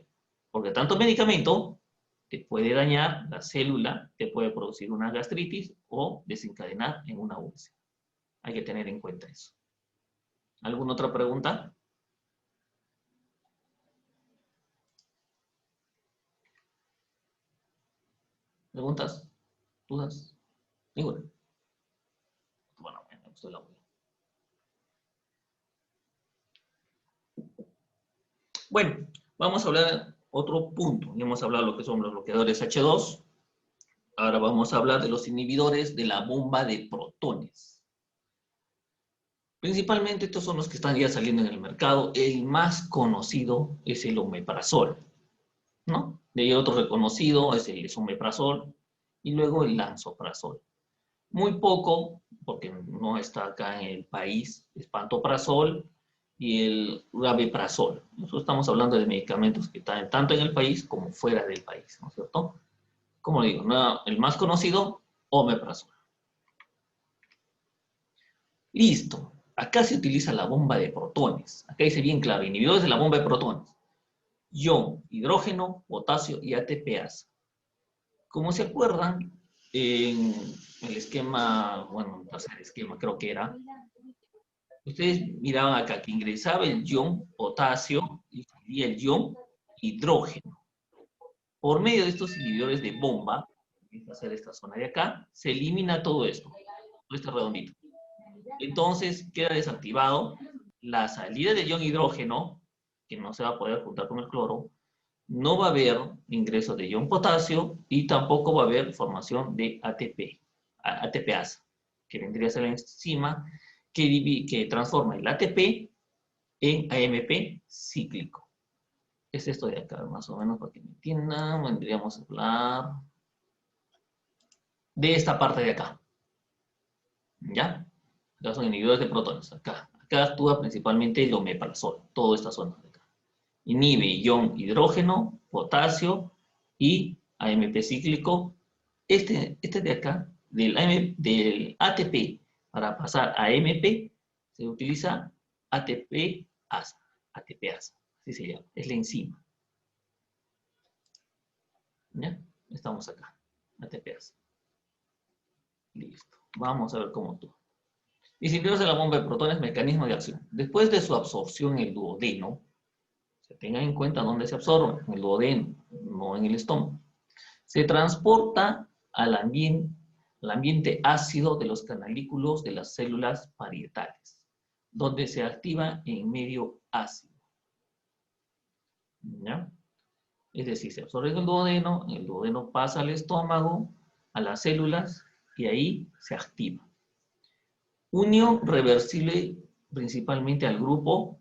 porque tanto medicamento te puede dañar la célula, te puede producir una gastritis o desencadenar en una úlcera. Hay que tener en cuenta eso. ¿Alguna otra pregunta? ¿Preguntas? ¿Dudas? Ninguna. Bueno, me gustó el audio. Bueno, vamos a hablar otro punto. Ya hemos hablado de lo que son los bloqueadores H2. Ahora vamos a hablar de los inhibidores de la bomba de protones. Principalmente estos son los que están ya saliendo en el mercado. El más conocido es el omeprazol, ¿no? De ahí otro reconocido es el esomeprazol y luego el lansoprazol. Muy poco, porque no está acá en el país, es pantoprazol y el rabeprazol. Nosotros estamos hablando de medicamentos que están tanto en el país como fuera del país, ¿no es cierto? Como digo, el más conocido, omeprazol. Listo. Acá se utiliza la bomba de protones. Acá dice bien claro, inhibidores de la bomba de protones. Ion, hidrógeno, potasio y ATPase. Como se acuerdan, en el esquema, bueno, el tercer esquema creo que era, ustedes miraban acá que ingresaba el ion potasio y salía el ion hidrógeno. Por medio de estos inhibidores de bomba, empieza a hacer esta zona de acá, se elimina todo esto, todo este redondito. Entonces queda desactivado la salida de ion hidrógeno, que no se va a poder juntar con el cloro, no va a haber ingreso de ion potasio y tampoco va a haber formación de ATPase, que vendría a ser la enzima que transforma el ATP en AMP cíclico. Es esto de acá, más o menos, para que me entiendan. Vendríamos a hablar de esta parte de acá. ¿Ya? Acá son inhibidores de protones. Acá actúa principalmente el omeprazol, toda esta zona de acá. Inhibe ion hidrógeno, potasio y AMP cíclico. Este de acá, del ATP para pasar a AMP, se utiliza ATPase, así se llama, es la enzima. ¿Ya? Estamos acá, ATPase. Listo. Vamos a ver cómo actúa. Inhibidores de la bomba de protones, mecanismo de acción. Después de su absorción en el duodeno, se tengan en cuenta dónde se absorbe, en el duodeno, no en el estómago. Se transporta al ambiente ácido de los canalículos de las células parietales, donde se activa en medio ácido. ¿Ya? Es decir, se absorbe en el duodeno pasa al estómago, a las células, y ahí se activa. Unión reversible principalmente al grupo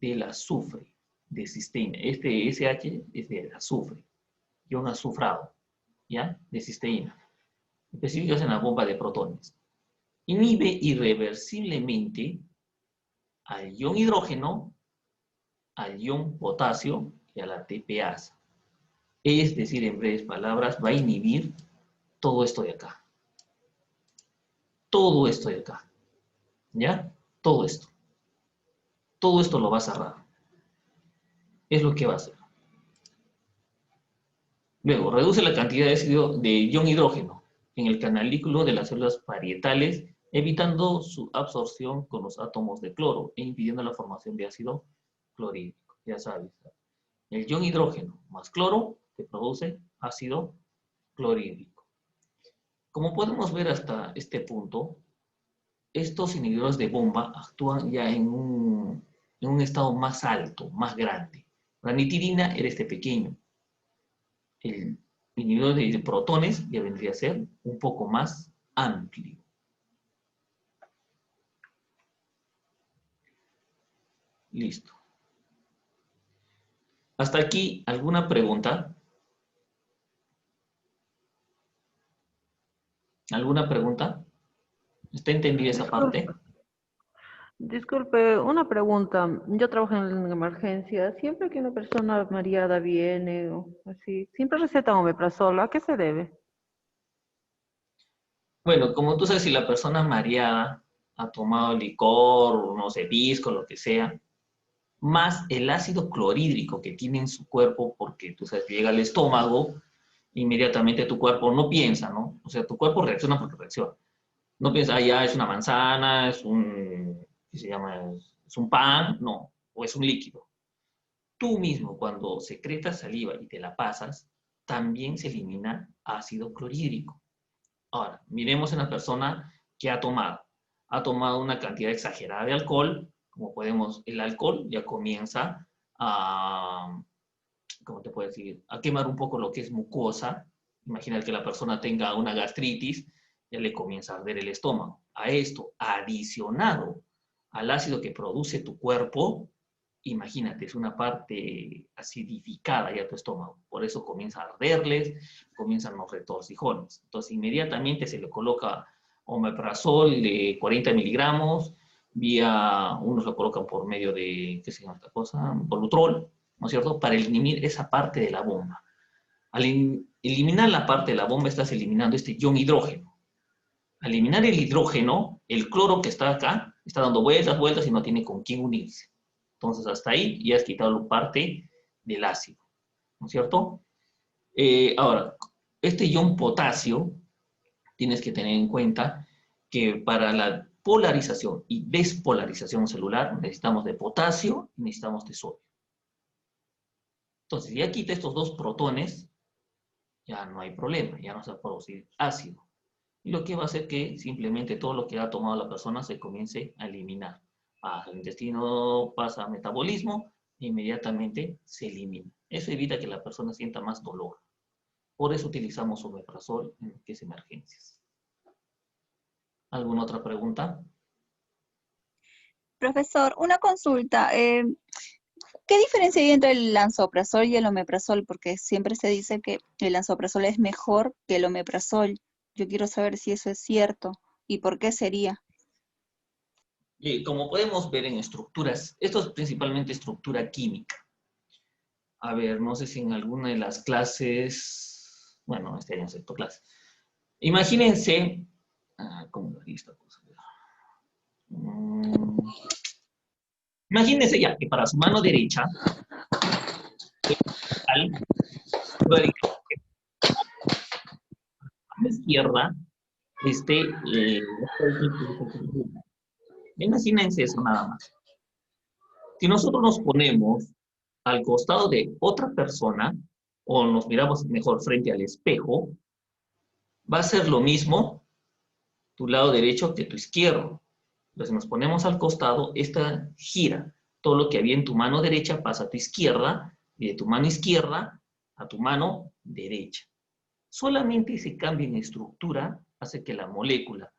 del azufre, de cisteína. Este SH es del azufre, ion azufrado, ¿ya? De cisteína, específicas en la bomba de protones. Inhibe irreversiblemente al ion hidrógeno, al ion potasio y a la ATPase. Es decir, en breves palabras, va a inhibir todo esto de acá. Todo esto de acá. ¿Ya? Todo esto. Todo esto lo va a cerrar. Es lo que va a hacer. Luego, reduce la cantidad de ion hidrógeno en el canalículo de las células parietales, evitando su absorción con los átomos de cloro e impidiendo la formación de ácido clorhídrico. Ya sabes, el ion hidrógeno más cloro te produce ácido clorhídrico. Como podemos ver hasta este punto, estos inhibidores de bomba actúan ya en un estado más alto, más grande. La nitidina era este pequeño. El inhibidor de protones ya vendría a ser un poco más amplio. Listo. Hasta aquí, ¿alguna pregunta? ¿Alguna pregunta? ¿Está entendida esa parte? Disculpe, una pregunta. Yo trabajo en emergencia. Siempre que una persona mareada viene o así, siempre recetan omeprazol. ¿A qué se debe? Bueno, como tú sabes, si la persona mareada ha tomado licor, no sé, pisco, lo que sea, más el ácido clorhídrico que tiene en su cuerpo, porque tú sabes, llega al estómago, inmediatamente tu cuerpo no piensa, ¿no? O sea, tu cuerpo reacciona porque reacciona. No piensa, ah, ya es una manzana, es un, ¿qué se llama? Es un pan, no, o es un líquido. Tú mismo, cuando secretas saliva y te la pasas, también se elimina ácido clorhídrico. Ahora, miremos en la persona que ha tomado una cantidad exagerada de alcohol, como podemos, el alcohol ya comienza a, ¿cómo te puedo decir? A quemar un poco lo que es mucosa. Imagina que la persona tenga una gastritis, ya le comienza a arder el estómago. A esto, adicionado al ácido que produce tu cuerpo, imagínate, es una parte acidificada ya tu estómago. Por eso comienza a arderles, comienzan los retorcijones. Entonces, inmediatamente se le coloca omeprazol de 40 miligramos, unos lo colocan por medio de, ¿qué se llama esta cosa? Bolutrol, ¿no es cierto? Para eliminar esa parte de la bomba. Al eliminar la parte de la bomba, estás eliminando este ion hidrógeno. Al eliminar el hidrógeno, el cloro que está acá, está dando vueltas y no tiene con quién unirse. Entonces, hasta ahí ya has quitado parte del ácido, ¿no es cierto? Ahora, este ion potasio, tienes que tener en cuenta que para la polarización y despolarización celular necesitamos de potasio y necesitamos de sodio. Entonces, si ya quita estos dos protones, ya no hay problema, ya no se va a producir ácido. Y lo que va a hacer que simplemente todo lo que ha tomado la persona se comience a eliminar. Al intestino pasa a metabolismo e inmediatamente se elimina. Eso evita que la persona sienta más dolor. Por eso utilizamos omeprazol en lo que es emergencias. ¿Alguna otra pregunta? Profesor, una consulta. ¿Qué diferencia hay entre el lansoprazol y el omeprazol? Porque siempre se dice que el lansoprazol es mejor que el omeprazol. Yo quiero saber si eso es cierto y por qué sería. Como podemos ver en estructuras, esto es principalmente estructura química. A ver, no sé si en alguna de las clases, bueno, este año es sexto clase. Imagínense, ¿cómo lo haría esta cosa? Imagínense ya que para su mano derecha, a la izquierda, imagínense eso nada más. Si nosotros nos ponemos al costado de otra persona, o nos miramos mejor frente al espejo, va a ser lo mismo tu lado derecho que tu izquierdo. Entonces nos ponemos al costado, esta gira. Todo lo que había en tu mano derecha pasa a tu izquierda, y de tu mano izquierda a tu mano derecha. Solamente ese cambio en estructura hace que la molécula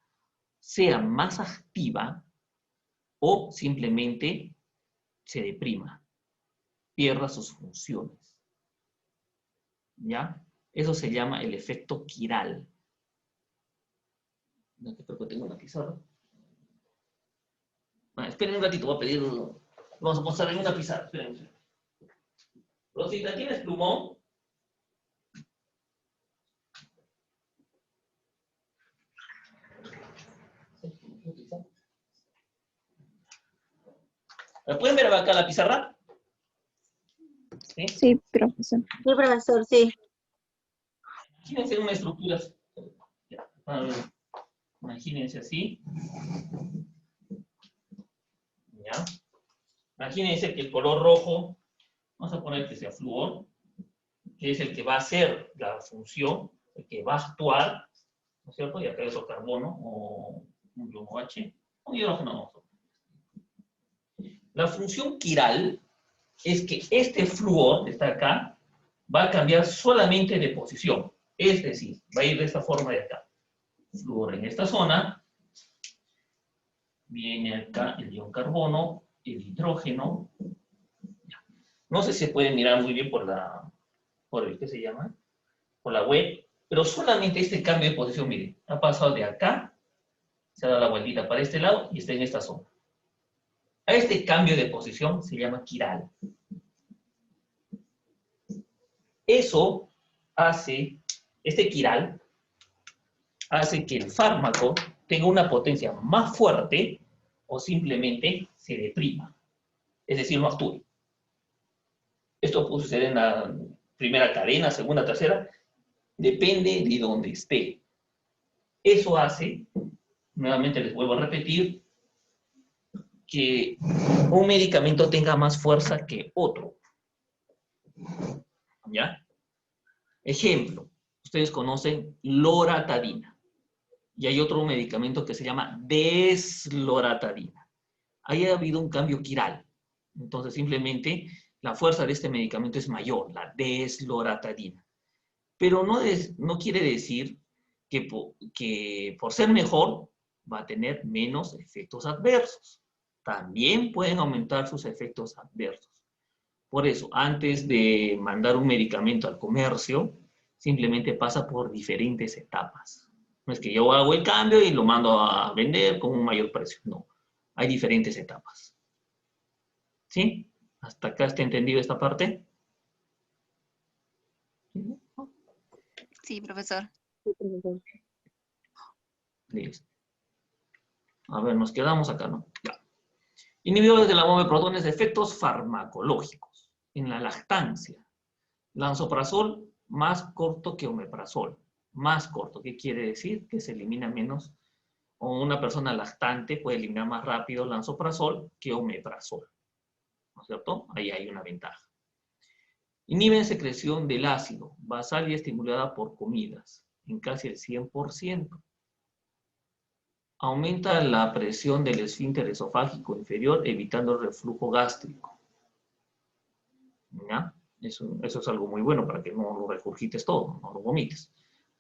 sea más activa o simplemente se deprima, pierda sus funciones. ¿Ya? Eso se llama el efecto quiral. No, creo que tengo una pizarra. Bueno, esperen un ratito, voy a pedir. Vamos a posar en una pizarra. Esperen. Rosita, ¿tienes plumón? ¿Me pueden ver acá la pizarra? ¿Sí? Sí, profesor. Sí, profesor, sí. Imagínense una estructura. Imagínense así. ¿Ya? Imagínense que el color rojo, vamos a poner que sea flúor, que es el que va a hacer la función, el que va a actuar, ¿no es cierto? Y acá hay otro carbono, o un plomo H, un hidrógeno no. La función quiral es que este flúor que está acá va a cambiar solamente de posición. Es decir, va a ir de esta forma de acá. Flúor en esta zona, viene acá el ion carbono, el hidrógeno. No sé si se puede mirar muy bien por el, ¿qué se llama? Por la web, pero solamente este cambio de posición, miren, ha pasado de acá, se ha dado la vueltita para este lado y está en esta zona. A este cambio de posición se llama quiral. Eso hace, este quiral, hace que el fármaco tenga una potencia más fuerte o simplemente se deprima. Es decir, no actúe. Esto puede suceder en la primera cadena, segunda, tercera, depende de dónde esté. Eso hace, nuevamente les vuelvo a repetir, que un medicamento tenga más fuerza que otro. ¿Ya? Ejemplo, ustedes conocen loratadina. Y hay otro medicamento que se llama desloratadina. Ahí ha habido un cambio quiral. Entonces, simplemente, la fuerza de este medicamento es mayor, la desloratadina. Pero no quiere decir que por ser mejor va a tener menos efectos adversos. También pueden aumentar sus efectos adversos. Por eso, antes de mandar un medicamento al comercio, simplemente pasa por diferentes etapas. No es que yo hago el cambio y lo mando a vender con un mayor precio. No, hay diferentes etapas. ¿Sí? ¿Hasta acá está entendido esta parte? Sí, profesor. Listo. A ver, nos quedamos acá, ¿no? Ya. Inhibidores de la bomba de protones de efectos farmacológicos. En la lactancia. Lansoprazol más corto que omeprazol. Más corto. ¿Qué quiere decir? Que se elimina menos. O una persona lactante puede eliminar más rápido lansoprazol que omeprazol. ¿No es cierto? Ahí hay una ventaja. Inhiben secreción del ácido basal y estimulada por comidas en casi el 100%. Aumenta la presión del esfínter esofágico inferior, evitando el reflujo gástrico. ¿Ya? Eso es algo muy bueno para que no lo regurgites todo, no lo vomites.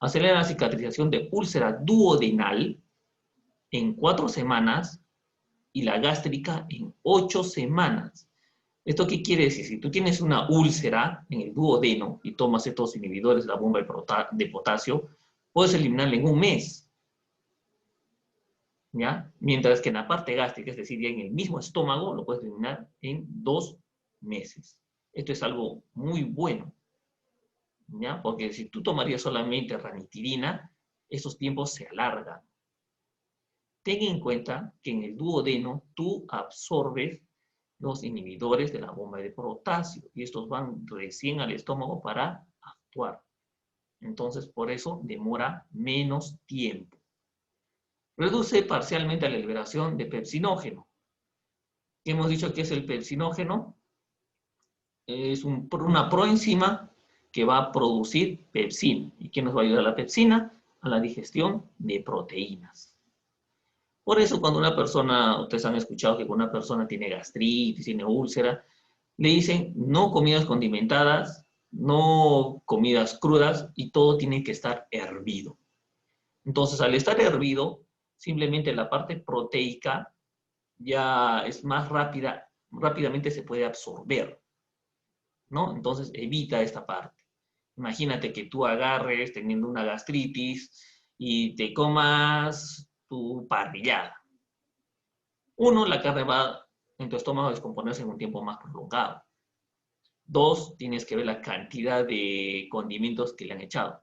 Acelera la cicatrización de úlcera duodenal en 4 semanas y la gástrica en 8 semanas. ¿Esto qué quiere decir? Si tú tienes una úlcera en el duodeno y tomas estos inhibidores de la bomba de potasio, puedes eliminarla en un mes. ¿Ya? Mientras que en la parte gástrica, es decir, ya en el mismo estómago, lo puedes eliminar en 2 meses. Esto es algo muy bueno, ¿ya? Porque si tú tomarías solamente ranitidina, esos tiempos se alargan. Ten en cuenta que en el duodeno tú absorbes los inhibidores de la bomba de potasio y estos van recién al estómago para actuar. Entonces, por eso demora menos tiempo. Reduce parcialmente la liberación de pepsinógeno. Hemos dicho que es el pepsinógeno. Es una proenzima que va a producir pepsina. ¿Y qué nos va a ayudar la pepsina? A la digestión de proteínas. Por eso cuando una persona, ustedes han escuchado que cuando una persona tiene gastritis, tiene úlcera, le dicen no comidas condimentadas, no comidas crudas y todo tiene que estar hervido. Entonces, al estar hervido, simplemente la parte proteica ya es más rápida, rápidamente se puede absorber, ¿no? Entonces, evita esta parte. Imagínate que tú agarres teniendo una gastritis y te comas tu parrillada. 1, la carne va en tu estómago a descomponerse en un tiempo más prolongado. 2, tienes que ver la cantidad de condimentos que le han echado.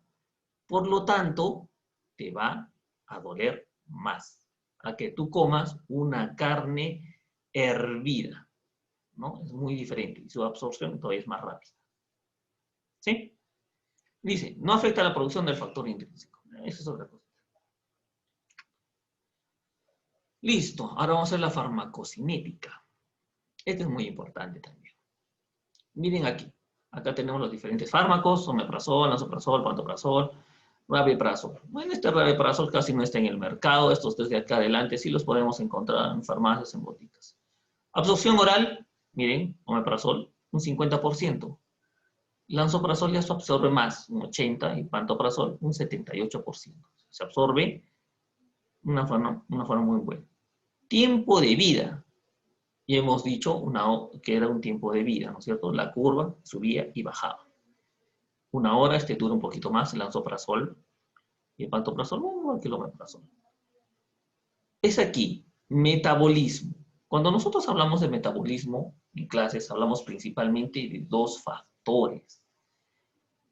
Por lo tanto, te va a doler más a que tú comas una carne hervida, ¿no? Es muy diferente y su absorción todavía es más rápida. ¿Sí? Dice, no afecta la producción del factor intrínseco. Esa es otra cosa. Listo, ahora vamos a hacer la farmacocinética. Esto es muy importante también. Miren aquí. Acá tenemos los diferentes fármacos, omeprazol, lansoprazol, pantoprazol, rabeprazol. Bueno, este rabeprazol casi no está en el mercado. Estos desde acá adelante sí los podemos encontrar en farmacias, en boticas. Absorción oral, miren, omeprazol, un 50%. Lansoprazol ya se absorbe más, un 80%, y pantoprazol, un 78%. Se absorbe de una forma muy buena. Tiempo de vida. Y hemos dicho que era un tiempo de vida, ¿no es cierto? La curva subía y bajaba. 1 hora, dura un poquito más, el lansoprazol. Y el pantoprazol, igual que el omeprazol. Es aquí, metabolismo. Cuando nosotros hablamos de metabolismo en clases, hablamos principalmente de 2 factores.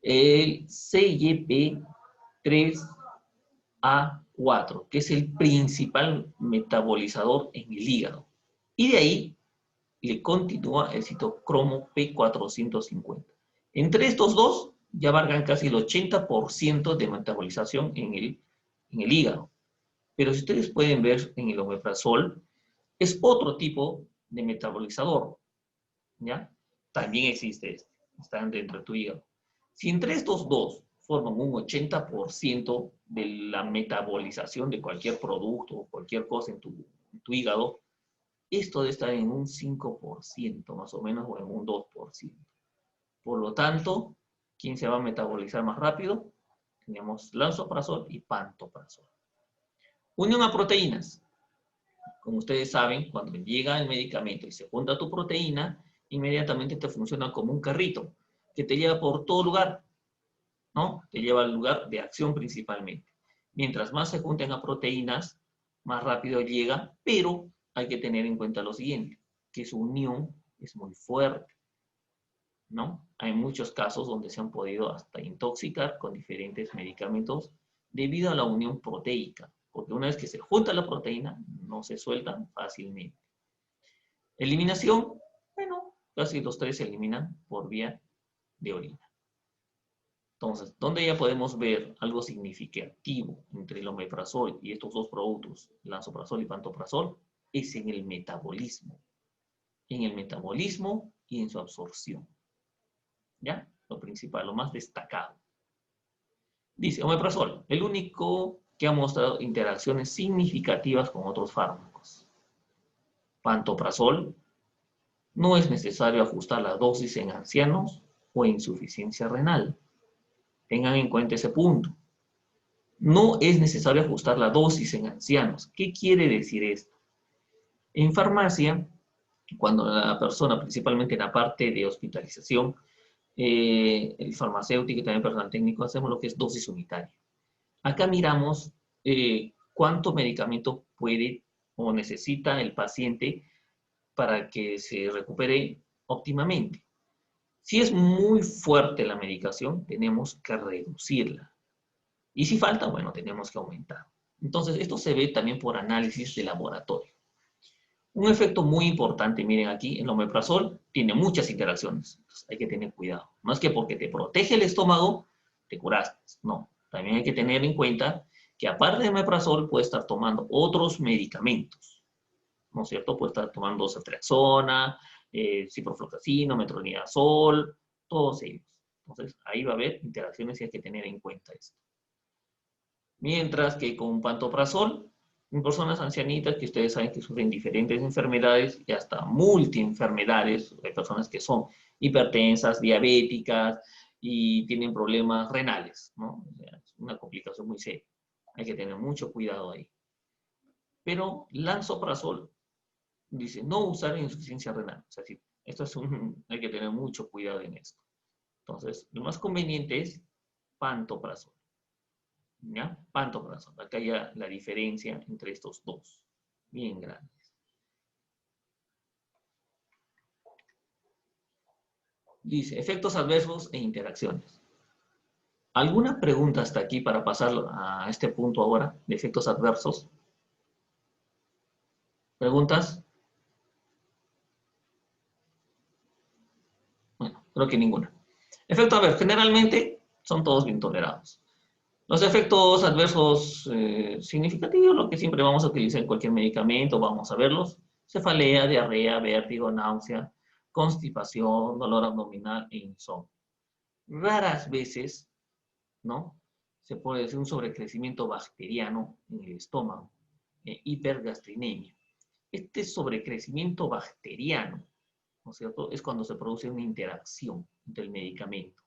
El CYP3A4, que es el principal metabolizador en el hígado. Y de ahí le continúa el citocromo P450. Entre estos dos ya abarcan casi el 80% de metabolización en el hígado. Pero si ustedes pueden ver en el omeprazol, es otro tipo de metabolizador, ¿ya? También existe este, están dentro de tu hígado. Si entre estos dos forman un 80% de la metabolización de cualquier producto o cualquier cosa en tu hígado, esto debe estar en un 5% más o menos o en un 2%. Por lo tanto, ¿quién se va a metabolizar más rápido? Tenemos lansoprazol y pantoprazol. Unión a proteínas. Como ustedes saben, cuando llega el medicamento y se junta tu proteína, inmediatamente te funciona como un carrito que te lleva por todo lugar, ¿no? Te lleva al lugar de acción principalmente. Mientras más se junten a proteínas, más rápido llega, pero hay que tener en cuenta lo siguiente, que su unión es muy fuerte, ¿no? Hay muchos casos donde se han podido hasta intoxicar con diferentes medicamentos debido a la unión proteica, porque una vez que se junta la proteína, no se sueltan fácilmente. Eliminación, bueno, casi los tres se eliminan por vía de orina. Entonces, ¿dónde ya podemos ver algo significativo entre el omeprazol y estos dos productos, lansoprazol y pantoprazol? Es en el metabolismo. En el metabolismo y en su absorción. ¿Ya? Lo principal, lo más destacado. Dice, omeprazol, el único que ha mostrado interacciones significativas con otros fármacos. Pantoprazol, no es necesario ajustar la dosis en ancianos o insuficiencia renal. Tengan en cuenta ese punto. No es necesario ajustar la dosis en ancianos. ¿Qué quiere decir esto? En farmacia, cuando la persona, principalmente en la parte de hospitalización, el farmacéutico y también el personal técnico, hacemos lo que es dosis unitaria. Acá miramos cuánto medicamento puede o necesita el paciente para que se recupere óptimamente. Si es muy fuerte la medicación, tenemos que reducirla. Y si falta, bueno, tenemos que aumentar. Entonces, esto se ve también por análisis de laboratorio. Un efecto muy importante, miren aquí, el omeprazol tiene muchas interacciones. Entonces, hay que tener cuidado. No es que porque te protege el estómago, te curaste. No, también hay que tener en cuenta que aparte de omeprazol, puede estar tomando otros medicamentos. ¿No es cierto? Puede estar tomando ceftriaxona, ciprofloxacino, metronidazol, todos ellos. Entonces, ahí va a haber interacciones y hay que tener en cuenta esto. Mientras que con pantoprazol, en personas ancianitas que ustedes saben que sufren diferentes enfermedades y hasta multienfermedades, hay personas que son hipertensas, diabéticas y tienen problemas renales, ¿no? O sea, es una complicación muy seria. Hay que tener mucho cuidado ahí. Pero lansoprazol dice no usar en insuficiencia renal. O sea, sí, esto es hay que tener mucho cuidado en esto. Entonces, lo más conveniente es pantoprazol. ¿Ya? Pantoprazol. Acá ya la diferencia entre estos dos. Bien grandes. Dice, efectos adversos e interacciones. ¿Alguna pregunta hasta aquí para pasar a este punto ahora de efectos adversos? ¿Preguntas? Bueno, creo que ninguna. Efectos adversos. Generalmente son todos bien tolerados. Los efectos adversos significativos, lo que siempre vamos a utilizar en cualquier medicamento, vamos a verlos. Cefalea, diarrea, vértigo, náusea, constipación, dolor abdominal e insomnio. Raras veces, ¿no? Se puede decir un sobrecrecimiento bacteriano en el estómago, hipergastrinemia. Este sobrecrecimiento bacteriano, ¿no es cierto?, es cuando se produce una interacción entre el medicamento.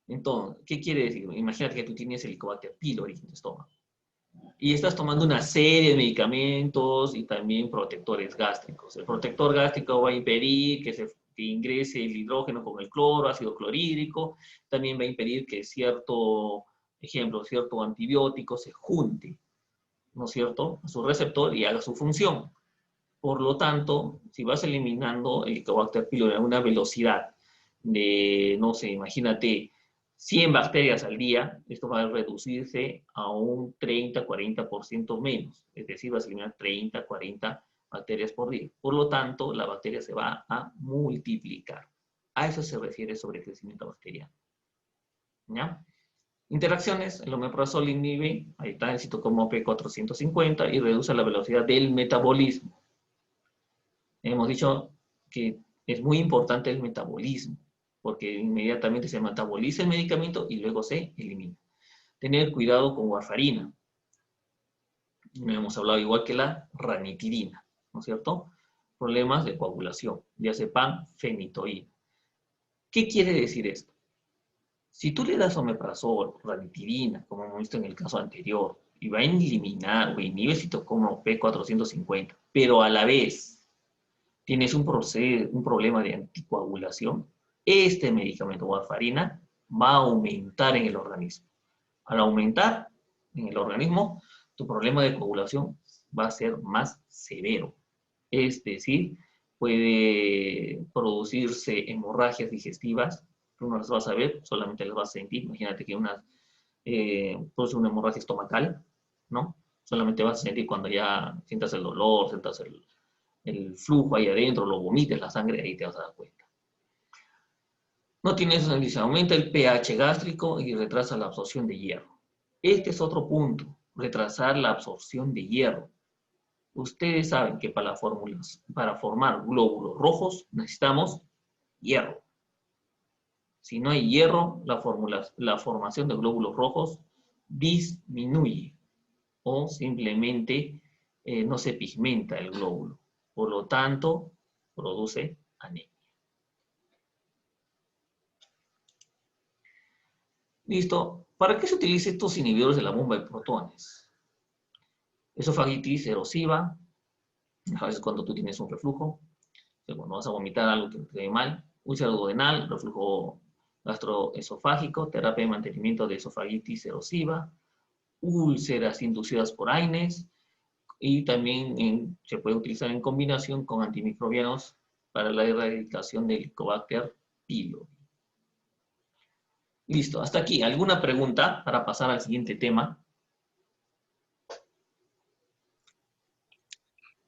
Entonces, ¿qué quiere decir? Imagínate que tú tienes Helicobacter pylori en tu estómago y estás tomando una serie de medicamentos y también protectores gástricos. El protector gástrico va a impedir que ingrese el hidrógeno con el cloro, ácido clorhídrico, también va a impedir que cierto antibiótico se junte, ¿no es cierto?, a su receptor y haga su función. Por lo tanto, si vas eliminando el Helicobacter pylori a una velocidad de, no sé, imagínate, 100 bacterias al día, esto va a reducirse a un 30-40% menos. Es decir, vas a eliminar 30-40 bacterias por día. Por lo tanto, la bacteria se va a multiplicar. A eso se refiere sobrecrecimiento bacteriano. ¿Ya? Interacciones, el omeprazol inhibe, ahí está el citocromo P450 y reduce la velocidad del metabolismo. Hemos dicho que es muy importante el metabolismo, porque inmediatamente se metaboliza el medicamento y luego se elimina. Tener cuidado con warfarina. Hemos hablado igual que la ranitidina, ¿no es cierto? Problemas de coagulación, diazepam, fenitoína. ¿Qué quiere decir esto? Si tú le das omeprazol, ranitidina, como hemos visto en el caso anterior, y va a eliminar o inhibe el citocromo P450, pero a la vez tienes un problema de anticoagulación, este medicamento warfarina va a aumentar en el organismo. Al aumentar, en el organismo, tu problema de coagulación va a ser más severo. Es decir, puede producirse hemorragias digestivas, tú no las vas a ver, solamente las vas a sentir. Imagínate que produce una hemorragia estomacal, ¿no? Solamente vas a sentir cuando ya sientas el dolor, sientas el flujo ahí adentro, lo vomites, la sangre, ahí te vas a dar cuenta. No tienes, dice, aumenta el pH gástrico y retrasa la absorción de hierro. Este es otro punto, retrasar la absorción de hierro. Ustedes saben que para formar glóbulos rojos necesitamos hierro. Si no hay hierro, la formación de glóbulos rojos disminuye o simplemente no se pigmenta el glóbulo. Por lo tanto, produce anemia. Listo. ¿Para qué se utilizan estos inhibidores de la bomba de protones? Esofagitis erosiva, a veces cuando tú tienes un reflujo, cuando vas a vomitar algo que te ve mal, úlcera duodenal, reflujo gastroesofágico, terapia de mantenimiento de esofagitis erosiva, úlceras inducidas por AINES, y también se puede utilizar en combinación con antimicrobianos para la erradicación del Helicobacter pylori. Listo, hasta aquí. ¿Alguna pregunta para pasar al siguiente tema?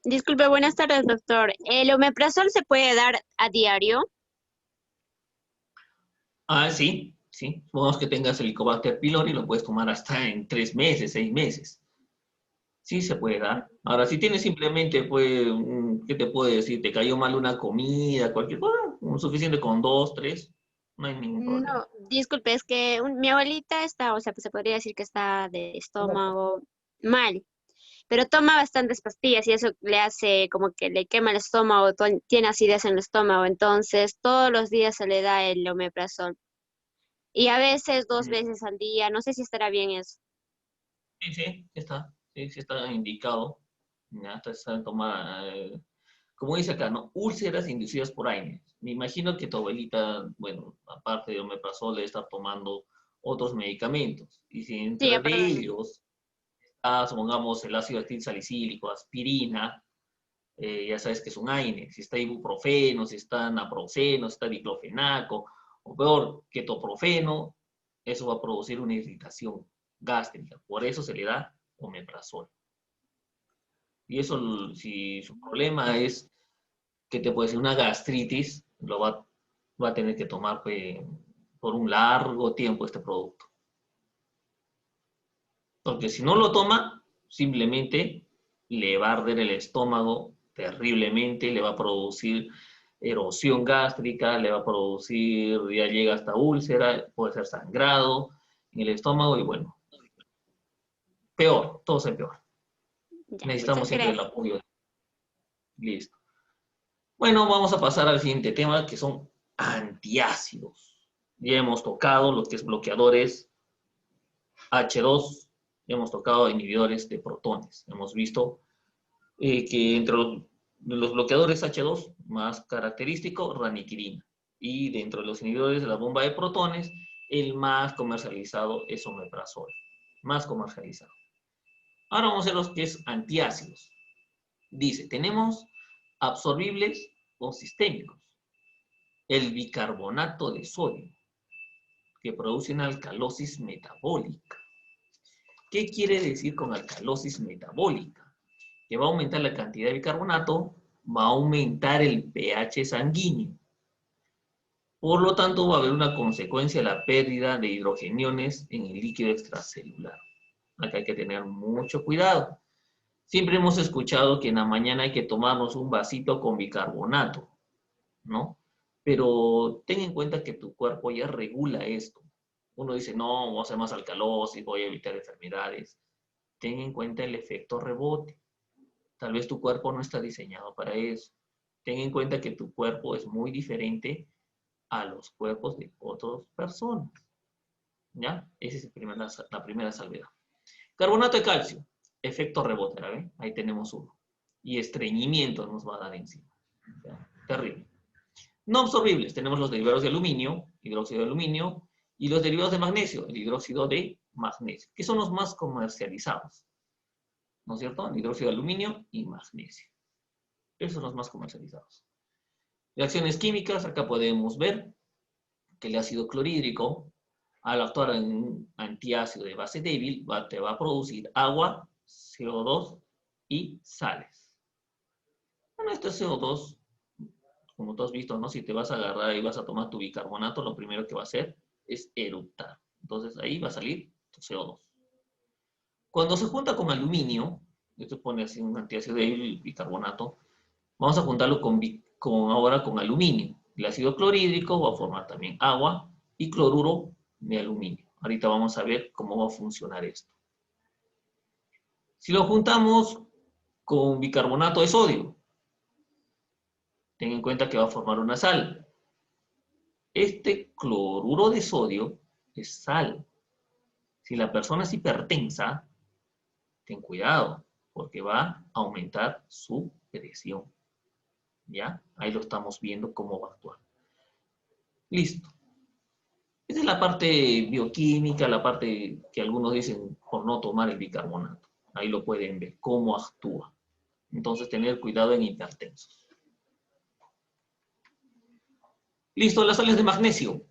Disculpe, buenas tardes, doctor. ¿El omeprazol se puede dar a diario? Sí, sí. Supongamos que tengas el Helicobacter pylori, lo puedes tomar hasta en 3 meses, 6 meses. Sí se puede dar. Ahora, si tienes simplemente, pues, ¿qué te puedo decir? Te cayó mal una comida, cualquier cosa, suficiente con 2, 3, no hay ningún problema. No, disculpe, es que mi abuelita está, o sea, pues se podría decir que está de estómago mal, pero toma bastantes pastillas y eso le hace como que le quema el estómago, tiene acidez en el estómago, entonces todos los días se le da el omeprazol. Y a veces 2 veces al día, no sé si estará bien eso. Sí, sí, está. Sí, sí está indicado. Ya está tomada, como dice acá, ¿no? Úlceras inducidas por AINES. Me imagino que tu abuelita, bueno, aparte de omeprazol, debe estar tomando otros medicamentos. Y si Sí, entre de ellos está, supongamos, el ácido actil salicílico, aspirina, ya sabes que es un AINES. Si está ibuprofeno, si está naproxeno, si está diclofenaco, o peor, ketoprofeno, eso va a producir una irritación gástrica. Por eso se le da omeprazol. Y eso, si su problema es que te puede ser una gastritis, lo va a tener que tomar pues, por un largo tiempo este producto. Porque si no lo toma, simplemente le va a arder el estómago terriblemente, le va a producir erosión gástrica, le va a producir, ya llega hasta úlcera, puede ser sangrado en el estómago y bueno, peor, todo es peor. Ya, Necesitamos siempre el gracias. apoyo. Listo. Bueno, vamos a pasar al siguiente tema, que son antiácidos. Ya hemos tocado lo que es bloqueadores H2, ya hemos tocado inhibidores de protones. Hemos visto que entre los bloqueadores H2, más característico, raniquirina. Y dentro de los inhibidores de la bomba de protones, el más comercializado es omeprazol. Más comercializado. Ahora vamos a ver los que es antiácidos. Dice, tenemos absorbibles o sistémicos. El bicarbonato de sodio, que produce una alcalosis metabólica. ¿Qué quiere decir con alcalosis metabólica? Que va a aumentar la cantidad de bicarbonato, va a aumentar el pH sanguíneo. Por lo tanto, va a haber una consecuencia de la pérdida de hidrogeniones en el líquido extracelular. Acá hay que tener mucho cuidado. Siempre hemos escuchado que en la mañana hay que tomarnos un vasito con bicarbonato, ¿no? Pero ten en cuenta que tu cuerpo ya regula esto. Uno dice, no, voy a hacer más alcalosis, voy a evitar enfermedades. Ten en cuenta el efecto rebote. Tal vez tu cuerpo no está diseñado para eso. Ten en cuenta que tu cuerpo es muy diferente a los cuerpos de otras personas. ¿Ya? Esa es la primera salvedad. Carbonato de calcio. Efecto rebote, ¿verdad? Ahí tenemos uno. Y estreñimiento nos va a dar encima. O sea, terrible. No absorbibles. Tenemos los derivados de aluminio, hidróxido de aluminio, y los derivados de magnesio, el hidróxido de magnesio, que son los más comercializados, ¿no es cierto? Hidróxido de aluminio y magnesio. Esos son los más comercializados. Reacciones químicas, acá podemos ver que el ácido clorhídrico, al actuar en un antiácido de base débil, te va a producir agua, CO2 y sales. Bueno, este CO2, como tú has visto, ¿no? Si te vas a agarrar y vas a tomar tu bicarbonato, lo primero que va a hacer es eructar. Entonces ahí va a salir tu CO2. Cuando se junta con aluminio, esto pone así un antiácido débil, bicarbonato, vamos a juntarlo ahora con aluminio. El ácido clorhídrico va a formar también agua y cloruro de aluminio. Ahorita vamos a ver cómo va a funcionar esto. Si lo juntamos con bicarbonato de sodio, ten en cuenta que va a formar una sal. Este cloruro de sodio es sal. Si la persona es hipertensa, ten cuidado, porque va a aumentar su presión. ¿Ya? Ahí lo estamos viendo cómo va a actuar. Listo. Esa es la parte bioquímica, la parte que algunos dicen por no tomar el bicarbonato. Ahí lo pueden ver, cómo actúa. Entonces, tener cuidado en hipertensos. Listo, las sales de magnesio.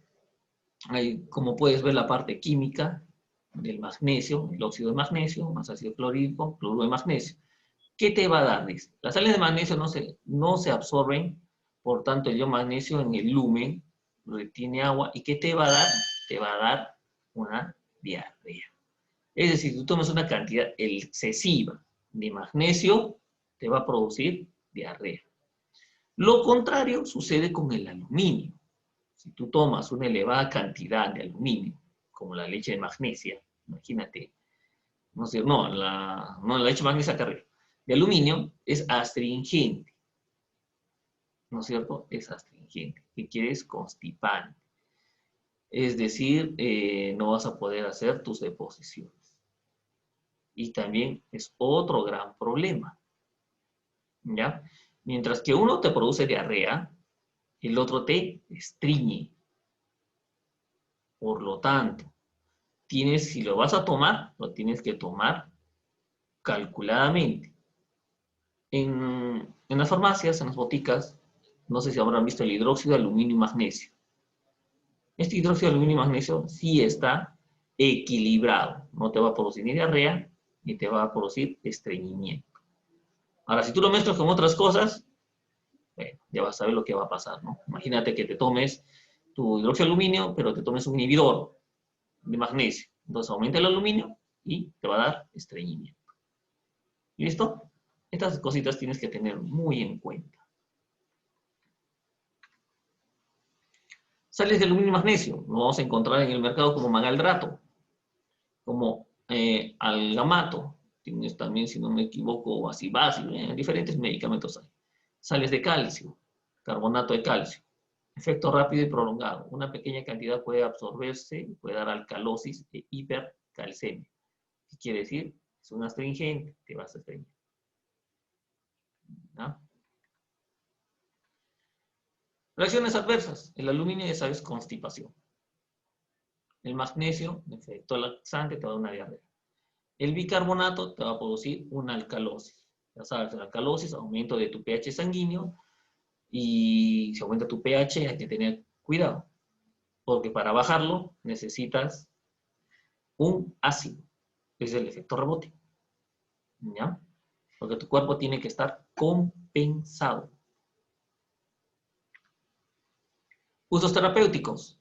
Ahí, como puedes ver, la parte química del magnesio, el óxido de magnesio, más ácido clorhídrico, cloruro de magnesio. ¿Qué te va a dar? Dice, las sales de magnesio no se absorben, por tanto, el ion magnesio en el lumen retiene agua. ¿Y qué te va a dar? Te va a dar una diarrea. Es decir, si tú tomas una cantidad excesiva de magnesio, te va a producir diarrea. Lo contrario sucede con el aluminio. Si tú tomas una elevada cantidad de aluminio, como la leche de magnesia, imagínate, la leche de magnesia carrera, de aluminio es astringente, ¿no es cierto? Es astringente, que quiere es constipante. Es decir, no vas a poder hacer tus deposiciones. Y también es otro gran problema, ¿ya? Mientras que uno te produce diarrea, el otro te estreñe. Por lo tanto, si lo vas a tomar, lo tienes que tomar calculadamente. En las farmacias, en las boticas, no sé si habrán visto el hidróxido de aluminio y magnesio. Este hidróxido de aluminio y magnesio sí está equilibrado. No te va a producir ni diarrea, ni te va a producir estreñimiento. Ahora, si tú lo mezclas con otras cosas, bueno, ya vas a ver lo que va a pasar, ¿no? Imagínate que te tomes tu hidróxido de aluminio, pero te tomes un inhibidor de magnesio. Entonces aumenta el aluminio y te va a dar estreñimiento. ¿Listo? Estas cositas tienes que tener muy en cuenta. Sales de aluminio y magnesio. Lo vamos a encontrar en el mercado como magaldrato, como algamato. Tienes también, si no me equivoco, acibacil, diferentes medicamentos hay. Sales de calcio, carbonato de calcio. Efecto rápido y prolongado. Una pequeña cantidad puede absorberse y puede dar alcalosis e hipercalcemia. ¿Qué quiere decir? Es un astringente, te vas a estreñir. ¿No? Reacciones adversas. El aluminio, ya sabes, constipación. El magnesio, efecto laxante, te va a dar una diarrea. El bicarbonato te va a producir una alcalosis. Ya sabes, la alcalosis, aumento de tu pH sanguíneo, y si aumenta tu pH hay que tener cuidado, porque para bajarlo necesitas un ácido. Es el efecto rebote. ¿Ya? Porque tu cuerpo tiene que estar compensado. Usos terapéuticos.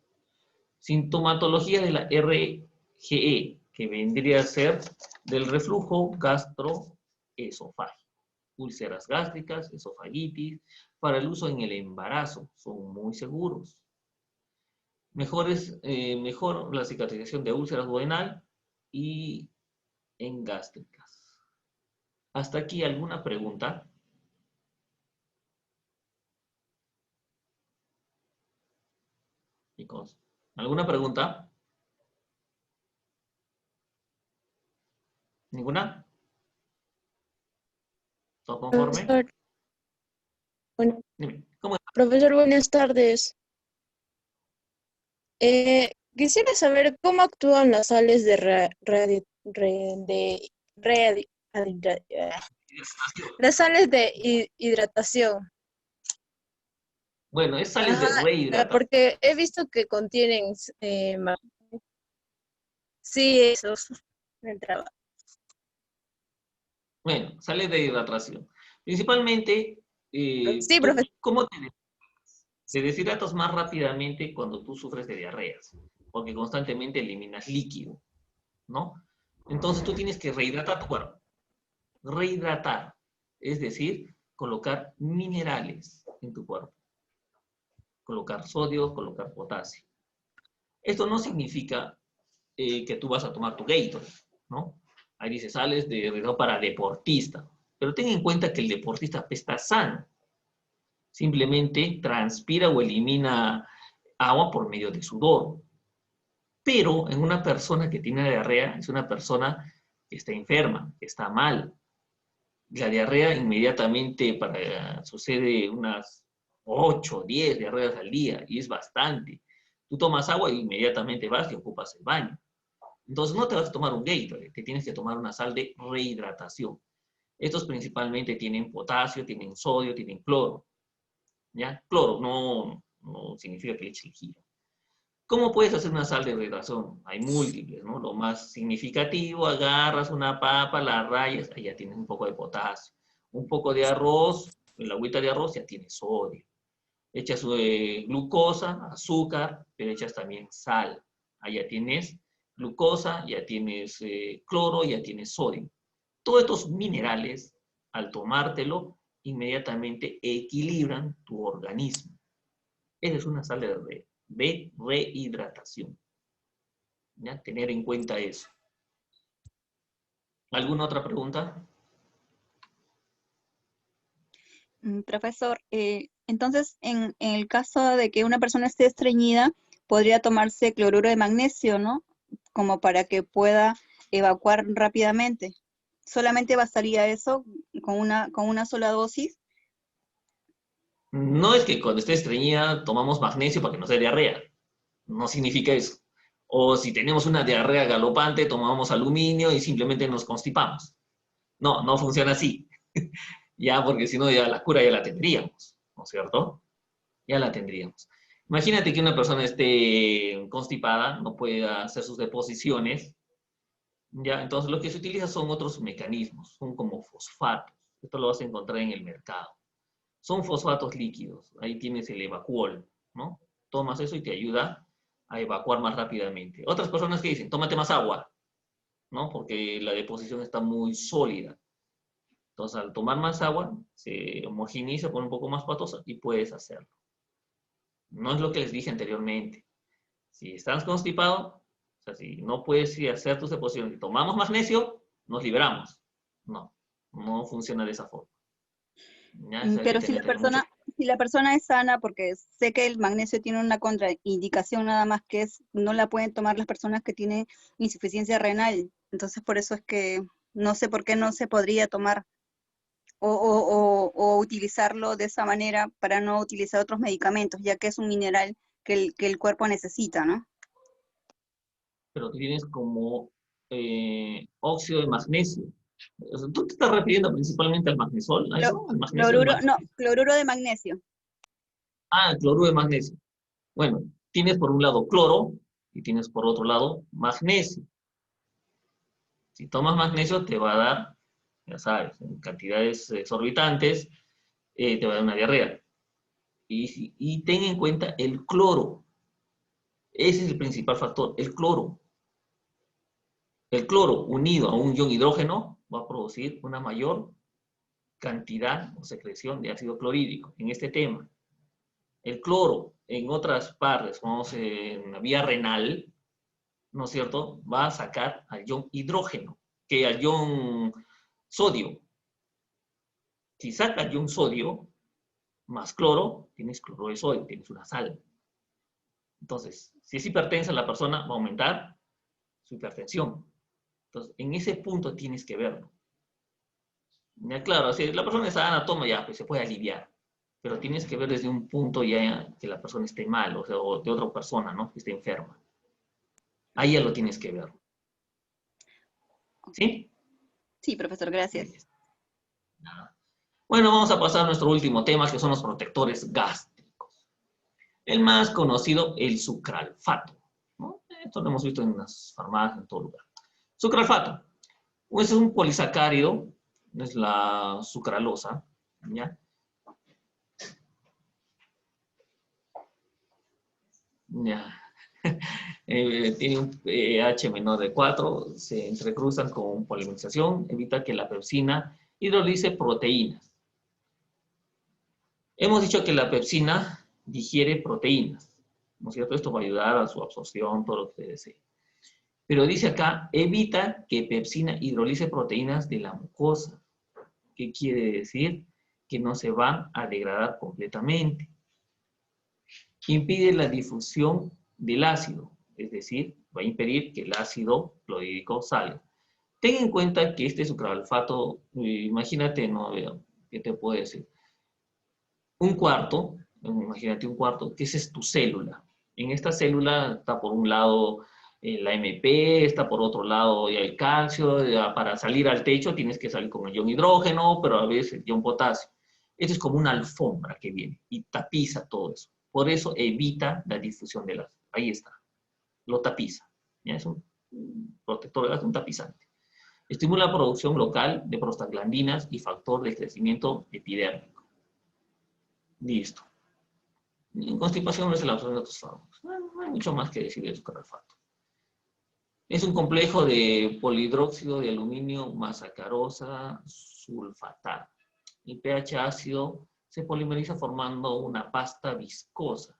Sintomatología de la RGE, que vendría a ser del reflujo gastroesofágico. Úlceras gástricas, esofagitis, para el uso en el embarazo, son muy seguros. Mejor la cicatrización de úlceras duodenal y en gástricas. ¿Hasta aquí alguna pregunta? Chicos, ¿alguna pregunta? ¿Ninguna? ¿Todo conforme? Profesor, Dime, ¿cómo es? profesor, buenas tardes. Quisiera saber cómo actúan las sales de las sales de hidratación. Bueno, es sales de Ajá, rehidratación. porque he visto que contienen, sí, esos. Me entraba. Bueno, sales de hidratación. Principalmente, Sí, profesor. ¿cómo te deshidratas más rápidamente cuando tú sufres de diarreas? Porque constantemente eliminas líquido, ¿no? Entonces tú tienes que rehidratar tu cuerpo. Rehidratar, es decir, colocar minerales en tu cuerpo. Colocar sodio, colocar potasio. Esto no significa que tú vas a tomar tu Gatorade, ¿no? Ahí dice, sales de rehidratación para deportista. Pero ten en cuenta que el deportista está sano. Simplemente transpira o elimina agua por medio de sudor. Pero en una persona que tiene diarrea, es una persona que está enferma, que está mal. La diarrea inmediatamente sucede unas 8, 10 diarreas al día, y es bastante. Tú tomas agua y inmediatamente vas y ocupas el baño. Entonces no te vas a tomar un Gatorade, te tienes que tomar una sal de rehidratación. Estos principalmente tienen potasio, tienen sodio, tienen cloro. ¿Ya? Cloro no significa que le eche el giro. ¿Cómo puedes hacer una sal de rehidratación? Hay múltiples, ¿no? Lo más significativo, agarras una papa, la rayas, ahí ya tienes un poco de potasio. Un poco de arroz, el agüita de arroz ya tiene sodio. Echas glucosa, azúcar, pero echas también sal. Ahí ya tienes glucosa, ya tienes cloro, ya tienes sodio. Todos estos minerales, al tomártelo, inmediatamente equilibran tu organismo. Esa es una sal de rehidratación. ¿Ya? Tener en cuenta eso. ¿Alguna otra pregunta? Profesor, entonces en el caso de que una persona esté estreñida, podría tomarse cloruro de magnesio, ¿no? Como para que pueda evacuar rápidamente. ¿Solamente bastaría eso con una sola dosis? No es que cuando esté estreñida tomamos magnesio para que no sea diarrea. No significa eso. O si tenemos una diarrea galopante, tomamos aluminio y simplemente nos constipamos. No, no funciona así. Ya, porque si no, ya la cura ya la tendríamos, ¿no es cierto? Ya la tendríamos. Imagínate que una persona esté constipada, no puede hacer sus deposiciones, ya, entonces lo que se utiliza son otros mecanismos, son como fosfatos. Esto lo vas a encontrar en el mercado. Son fosfatos líquidos. Ahí tienes el Evacuol, ¿no? Tomas eso y te ayuda a evacuar más rápidamente. Otras personas que dicen, tómate más agua, ¿no? Porque la deposición está muy sólida. Entonces, al tomar más agua, se homogeneiza, pone un poco más patosa y puedes hacerlo. No es lo que les dije anteriormente. Si estás constipado, o sea, si no puedes hacer tus deposiciones y tomamos magnesio, nos liberamos. No, no funciona de esa forma. Ya, hay Pero que si tener mucho. si la persona es sana, porque sé que el magnesio tiene una contraindicación nada más, que es no la pueden tomar las personas que tienen insuficiencia renal. Entonces por eso es que no sé por qué no se podría tomar o utilizarlo de esa manera para no utilizar otros medicamentos, ya que es un mineral que el cuerpo necesita, ¿no? Pero tú tienes como óxido de magnesio. O sea, tú te estás refiriendo principalmente al magnesol, ¿a eso? ¿Al magnesio? Cloruro de magnesio. Ah, el cloruro de magnesio. Bueno, tienes por un lado cloro y tienes por otro lado magnesio. Si tomas magnesio te va a dar, ya sabes, en cantidades exorbitantes, te va a dar una diarrea. Y ten en cuenta el cloro. Ese es el principal factor, el cloro. El cloro unido a un ion hidrógeno va a producir una mayor cantidad o secreción de ácido clorhídrico en este tema. El cloro en otras partes, como en la vía renal, ¿no es cierto?, va a sacar al ion hidrógeno, que al ion sodio. Si saca el ion sodio más cloro, tienes cloro de sodio, tienes una sal. Entonces, si es hipertensa la persona, va a aumentar su hipertensión. Entonces, en ese punto tienes que verlo. Ya, claro, si la persona es sana, toma ya, pues se puede aliviar. Pero tienes que ver desde un punto ya que la persona esté mal, o sea, o de otra persona, ¿no?, que esté enferma. Ahí ya lo tienes que ver. ¿Sí? Sí, profesor, gracias. Bueno, vamos a pasar a nuestro último tema, que son los protectores gástricos. El más conocido, el sucralfato, ¿no? Esto lo hemos visto en las farmacias, en todo lugar. Sucralfato. Es un polisacárido, es la sucralosa, ¿ya? Ya. Tiene un pH menor de 4, se entrecruzan con polimerización, evita que la pepsina hidrolice proteínas. Hemos dicho que la pepsina digiere proteínas, ¿no es cierto? Esto va a ayudar a su absorción, todo lo que se desee. Pero dice acá, evita que pepsina hidrolice proteínas de la mucosa. ¿Qué quiere decir? Que no se van a degradar completamente. Impide la difusión del ácido, es decir, va a impedir que el ácido clorhídrico salga. Ten en cuenta que este sucralfato, imagínate, ¿no? ¿Qué te puedo decir? Un cuarto, imagínate un cuarto, que esa es tu célula. En esta célula está por un lado la MP, está por otro lado ya el calcio, ya para salir al techo tienes que salir con el ion hidrógeno, pero a veces el ion potasio. Esto es como una alfombra que viene y tapiza todo eso. Por eso evita la difusión de las. Ahí está. Lo tapiza. ¿Ya? Es un protector, es un tapizante. Estimula la producción local de prostaglandinas y factor de crecimiento epidérmico. Listo. En constipación no es la absorción de otros fármacos. No hay mucho más que decir del sucralfato. Es un complejo de polihidróxido de aluminio más sacarosa sulfatada. El pH ácido se polimeriza formando una pasta viscosa.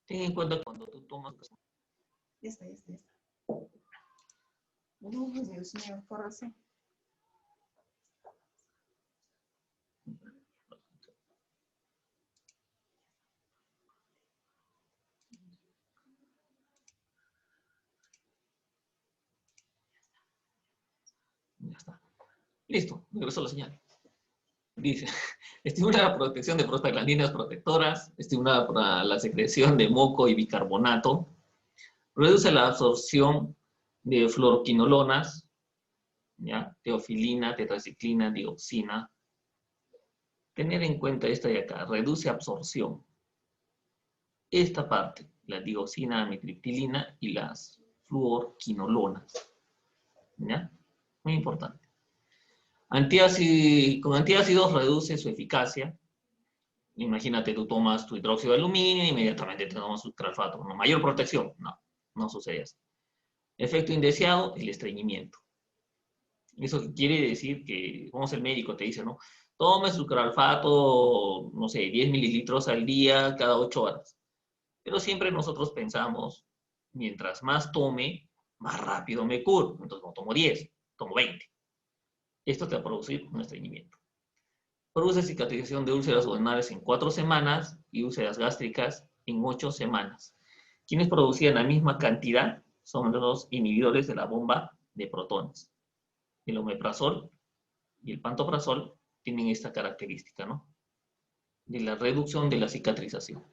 Ten en cuenta cuando tú tomas... Ya está. No, Dios mío, córrase. Ya está. Listo, regresó la señal. Dice, estimula la protección de prostaglandinas protectoras, estimula para la secreción de moco y bicarbonato, reduce la absorción de fluoroquinolonas, ¿ya? Teofilina, tetraciclina, dioxina. Tener en cuenta esta de acá, reduce absorción. Esta parte, la dioxina, amitriptilina y las fluoroquinolonas. ¿Ya? Muy importante. Con antiácidos reduce su eficacia. Imagínate, tú tomas tu hidróxido de aluminio e inmediatamente te tomas sucralfato. ¿No? Mayor protección. No sucede así. Efecto indeseado, el estreñimiento. Eso quiere decir que, como el médico te dice, ¿no? Tome sucralfato, no sé, 10 mililitros al día cada 8 horas. Pero siempre nosotros pensamos, mientras más tome, más rápido me curo. Entonces no tomo 10, tomo 20. Esto te va a producir un estreñimiento. Produce cicatrización de úlceras duodenales en 4 semanas y úlceras gástricas en 8 semanas. Quienes producían la misma cantidad son los inhibidores de la bomba de protones. El omeprazol y el pantoprazol tienen esta característica, ¿no? De la reducción de la cicatrización.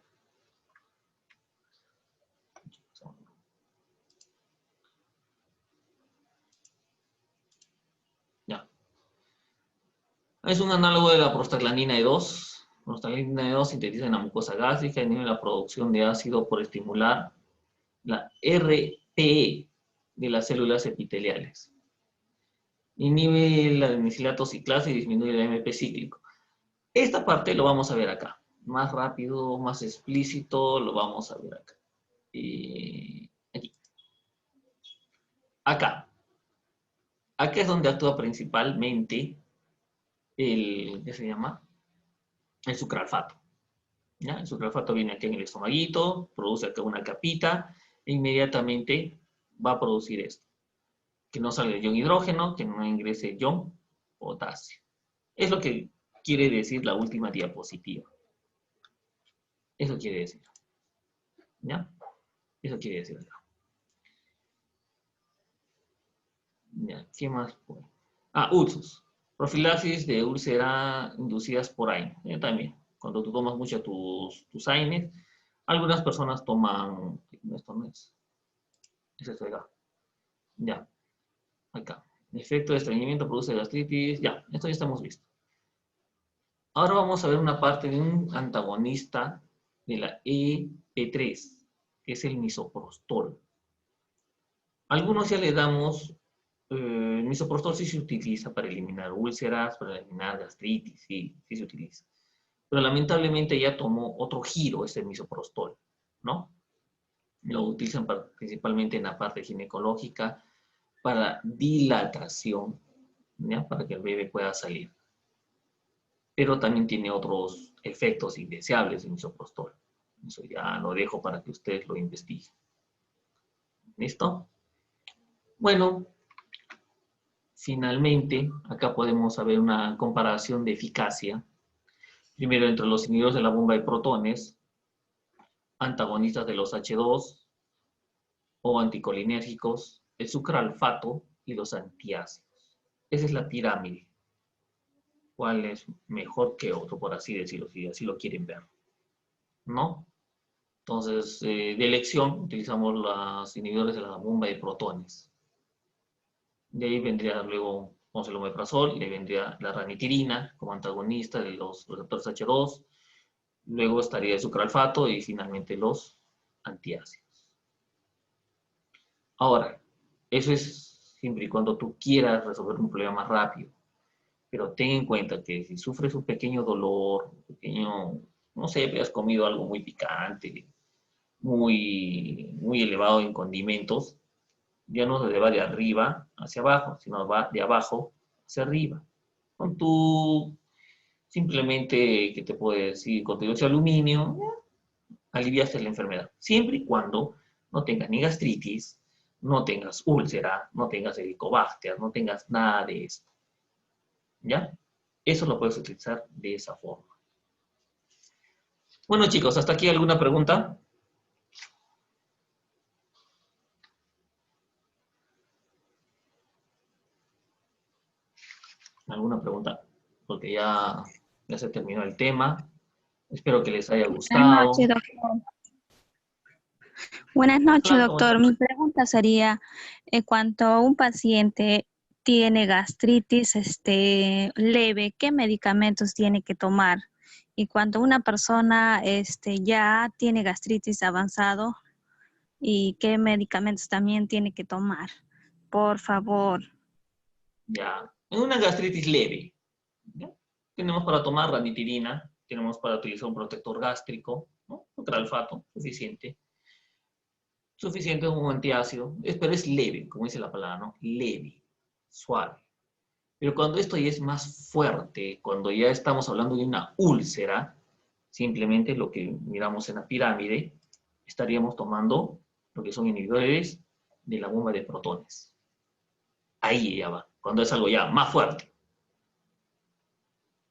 Ya. Es un análogo de la prostaglandina E2. Prostaglandina E2 sintetiza en la mucosa gástrica y inhibe la producción de ácido por estimular la RPE de las células epiteliales. Inhibe la adenilato ciclasa y disminuye el AMP cíclico. Esta parte lo vamos a ver acá. Más rápido, más explícito, lo vamos a ver acá. Aquí. Acá. Acá es donde actúa principalmente ¿qué se llama? El sucralfato. ¿Ya? El sucralfato viene aquí en el estomaguito, produce acá una capita e inmediatamente va a producir esto. Que no salga el ion hidrógeno, que no ingrese el ion potasio. Es lo que quiere decir la última diapositiva. Eso quiere decir. ¿Ya? Eso quiere decir acá. ¿Ya? ¿Qué más? Úlceras. Profilaxis de úlcera inducidas por AINE. También, cuando tú tomas mucho tus AINES, algunas personas toman, esto no es, Es esto de acá. Ya. Acá. El efecto de estreñimiento produce gastritis. Ya, esto ya estamos visto. Ahora vamos a ver una parte de un antagonista de la EP3, que es el misoprostol. Algunos ya le damos, el misoprostol sí se utiliza para eliminar úlceras, para eliminar gastritis, sí se utiliza. Pero lamentablemente ya tomó otro giro ese misoprostol, ¿no? Lo utilizan principalmente en la parte ginecológica para dilatación, ¿ya? Para que el bebé pueda salir. Pero también tiene otros efectos indeseables el misoprostol. Eso ya lo dejo para que ustedes lo investiguen. ¿Listo? Bueno, finalmente, acá podemos ver una comparación de eficacia. Primero, entre los inhibidores de la bomba de protones, antagonistas de los H2 o anticolinérgicos, el sucralfato y los antiácidos. Esa es la pirámide. ¿Cuál es mejor que otro, por así decirlo, si así lo quieren ver? ¿No? Entonces, de elección, utilizamos los inhibidores de la bomba de protones. De ahí vendría luego el omeprazol, le vendría la ranitirina como antagonista de los receptores H2, luego estaría el sucralfato y finalmente los antiácidos. Ahora, eso es siempre y cuando tú quieras resolver un problema más rápido, pero ten en cuenta que si sufres un pequeño dolor, un pequeño, no sé, has comido algo muy picante, muy elevado en condimentos, ya no se va de arriba hacia abajo, sino va de abajo hacia arriba. Con tu, simplemente, ¿qué te puedo decir? Con tu dióxido de aluminio, aliviaste la enfermedad. Siempre y cuando no tengas ni gastritis, no tengas úlcera, no tengas helicobacter, no tengas nada de esto. ¿Ya? Eso lo puedes utilizar de esa forma. Bueno, chicos, ¿hasta aquí alguna pregunta? ¿Alguna pregunta? Porque ya se terminó el tema. Espero que les haya gustado. Buenas noches, doctor. Buenas noches, doctor. Mi pregunta sería, en cuanto a un paciente tiene gastritis leve, ¿qué medicamentos tiene que tomar? Y cuando una persona ya tiene gastritis avanzado, ¿y qué medicamentos también tiene que tomar? Por favor. Ya, en una gastritis leve, ¿ya? Tenemos para tomar ranitirina, tenemos para utilizar un protector gástrico, ¿no? Sucralfato, suficiente. Suficiente un antiácido, pero es leve, como dice la palabra, ¿no? Leve, suave. Pero cuando esto ya es más fuerte, cuando ya estamos hablando de una úlcera, simplemente lo que miramos en la pirámide, estaríamos tomando lo que son inhibidores de la bomba de protones. Ahí ya va, cuando es algo ya más fuerte.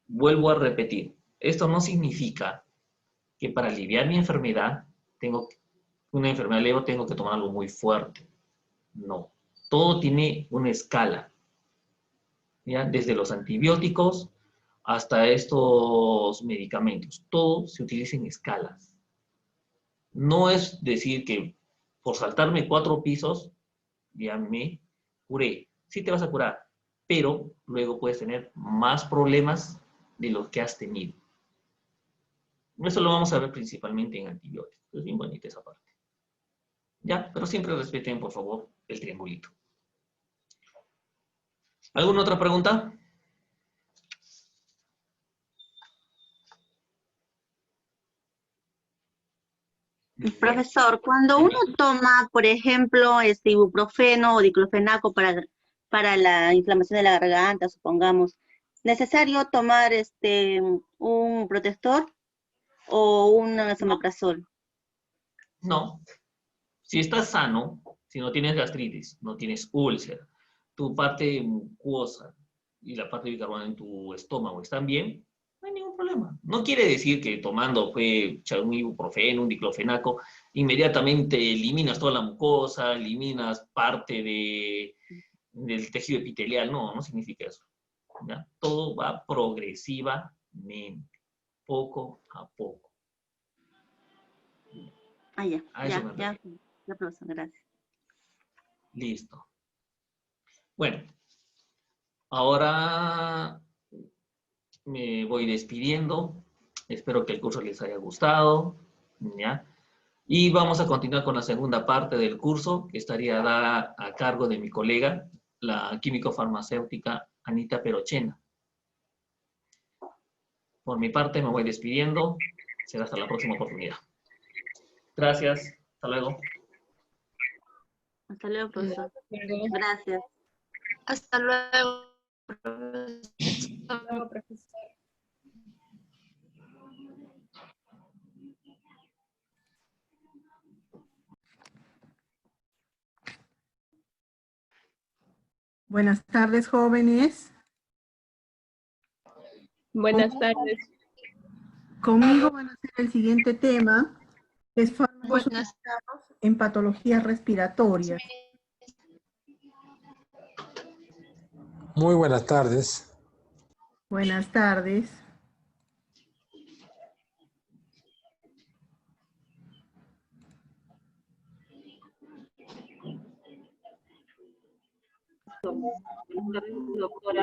Vuelvo a repetir, esto no significa que para aliviar mi enfermedad, una enfermedad leve, tengo que tomar algo muy fuerte. No, todo tiene una escala. ¿Ya? Desde los antibióticos hasta estos medicamentos, todo se utiliza en escalas. No es decir que por saltarme 4 pisos, ya me curé. Sí te vas a curar, pero luego puedes tener más problemas de los que has tenido. Eso lo vamos a ver principalmente en antibióticos. Es bien bonita esa parte. Ya, pero siempre respeten, por favor, el triangulito. ¿Alguna otra pregunta? Profesor, cuando uno toma, por ejemplo, ibuprofeno o diclofenaco para la inflamación de la garganta, supongamos, ¿necesario tomar un protector o un omeprazol? No. Si estás sano, si no tienes gastritis, no tienes úlcera, tu parte mucosa y la parte bicarbonato en tu estómago están bien, no hay ningún problema. No quiere decir que tomando un ibuprofeno, un diclofenaco, inmediatamente eliminas toda la mucosa, eliminas parte del tejido epitelial. No, no significa eso. ¿Ya? Todo va progresivamente, poco a poco. Ah, ya, A eso ya, me refiero. ya, profesor, gracias. Listo. Bueno, ahora me voy despidiendo. Espero que el curso les haya gustado. ¿Ya? Y vamos a continuar con la segunda parte del curso, que estaría dada a cargo de mi colega, la químico-farmacéutica Anita Perochena. Por mi parte me voy despidiendo. Será hasta la próxima oportunidad. Gracias. Hasta luego. Hasta luego, profesor. Gracias. Hasta luego, profesor. Buenas tardes, jóvenes. Buenas tardes. Conmigo van a hacer el siguiente tema, que es fármacos utilizados en patologías respiratorias. Muy buenas tardes. Buenas tardes.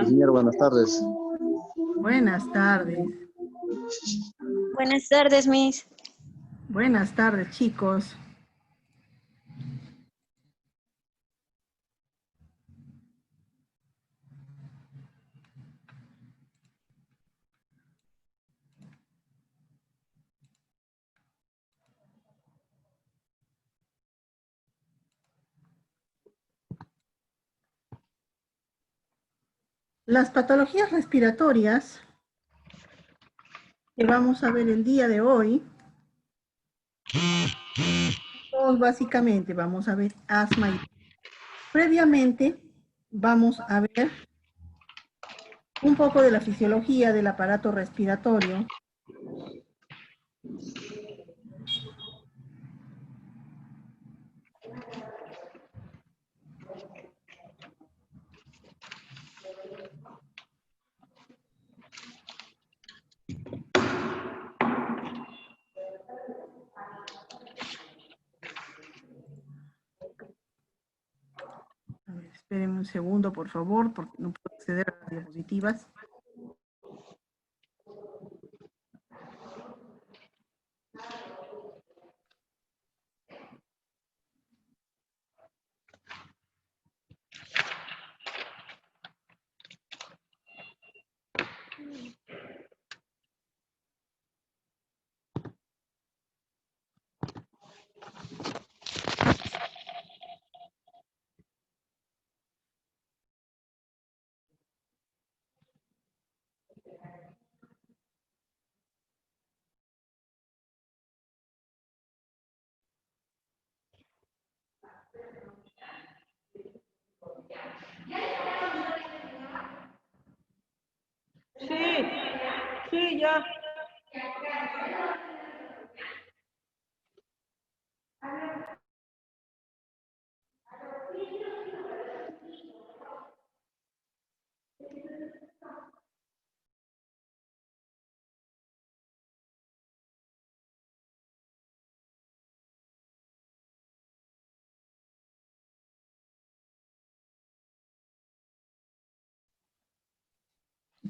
Señor, buenas tardes. Buenas tardes. Buenas tardes, Miss. Buenas tardes, chicos. Las patologías respiratorias que vamos a ver el día de hoy, todos básicamente vamos a ver asma y previamente vamos a ver un poco de la fisiología del aparato respiratorio. A ver, espérenme un segundo, por favor, porque no puedo acceder a las diapositivas. Sí, ya.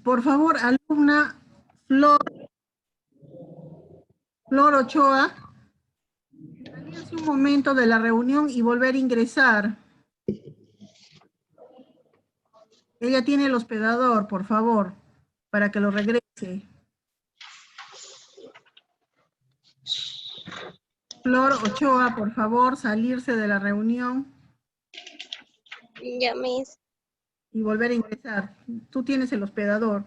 Por favor, alumna Flor Ochoa, salirse un momento de la reunión y volver a ingresar. Ella tiene el hospedador, por favor, para que lo regrese. Flor Ochoa, por favor, salirse de la reunión. Ya, Miss. Y volver a ingresar. Tú tienes el hospedador.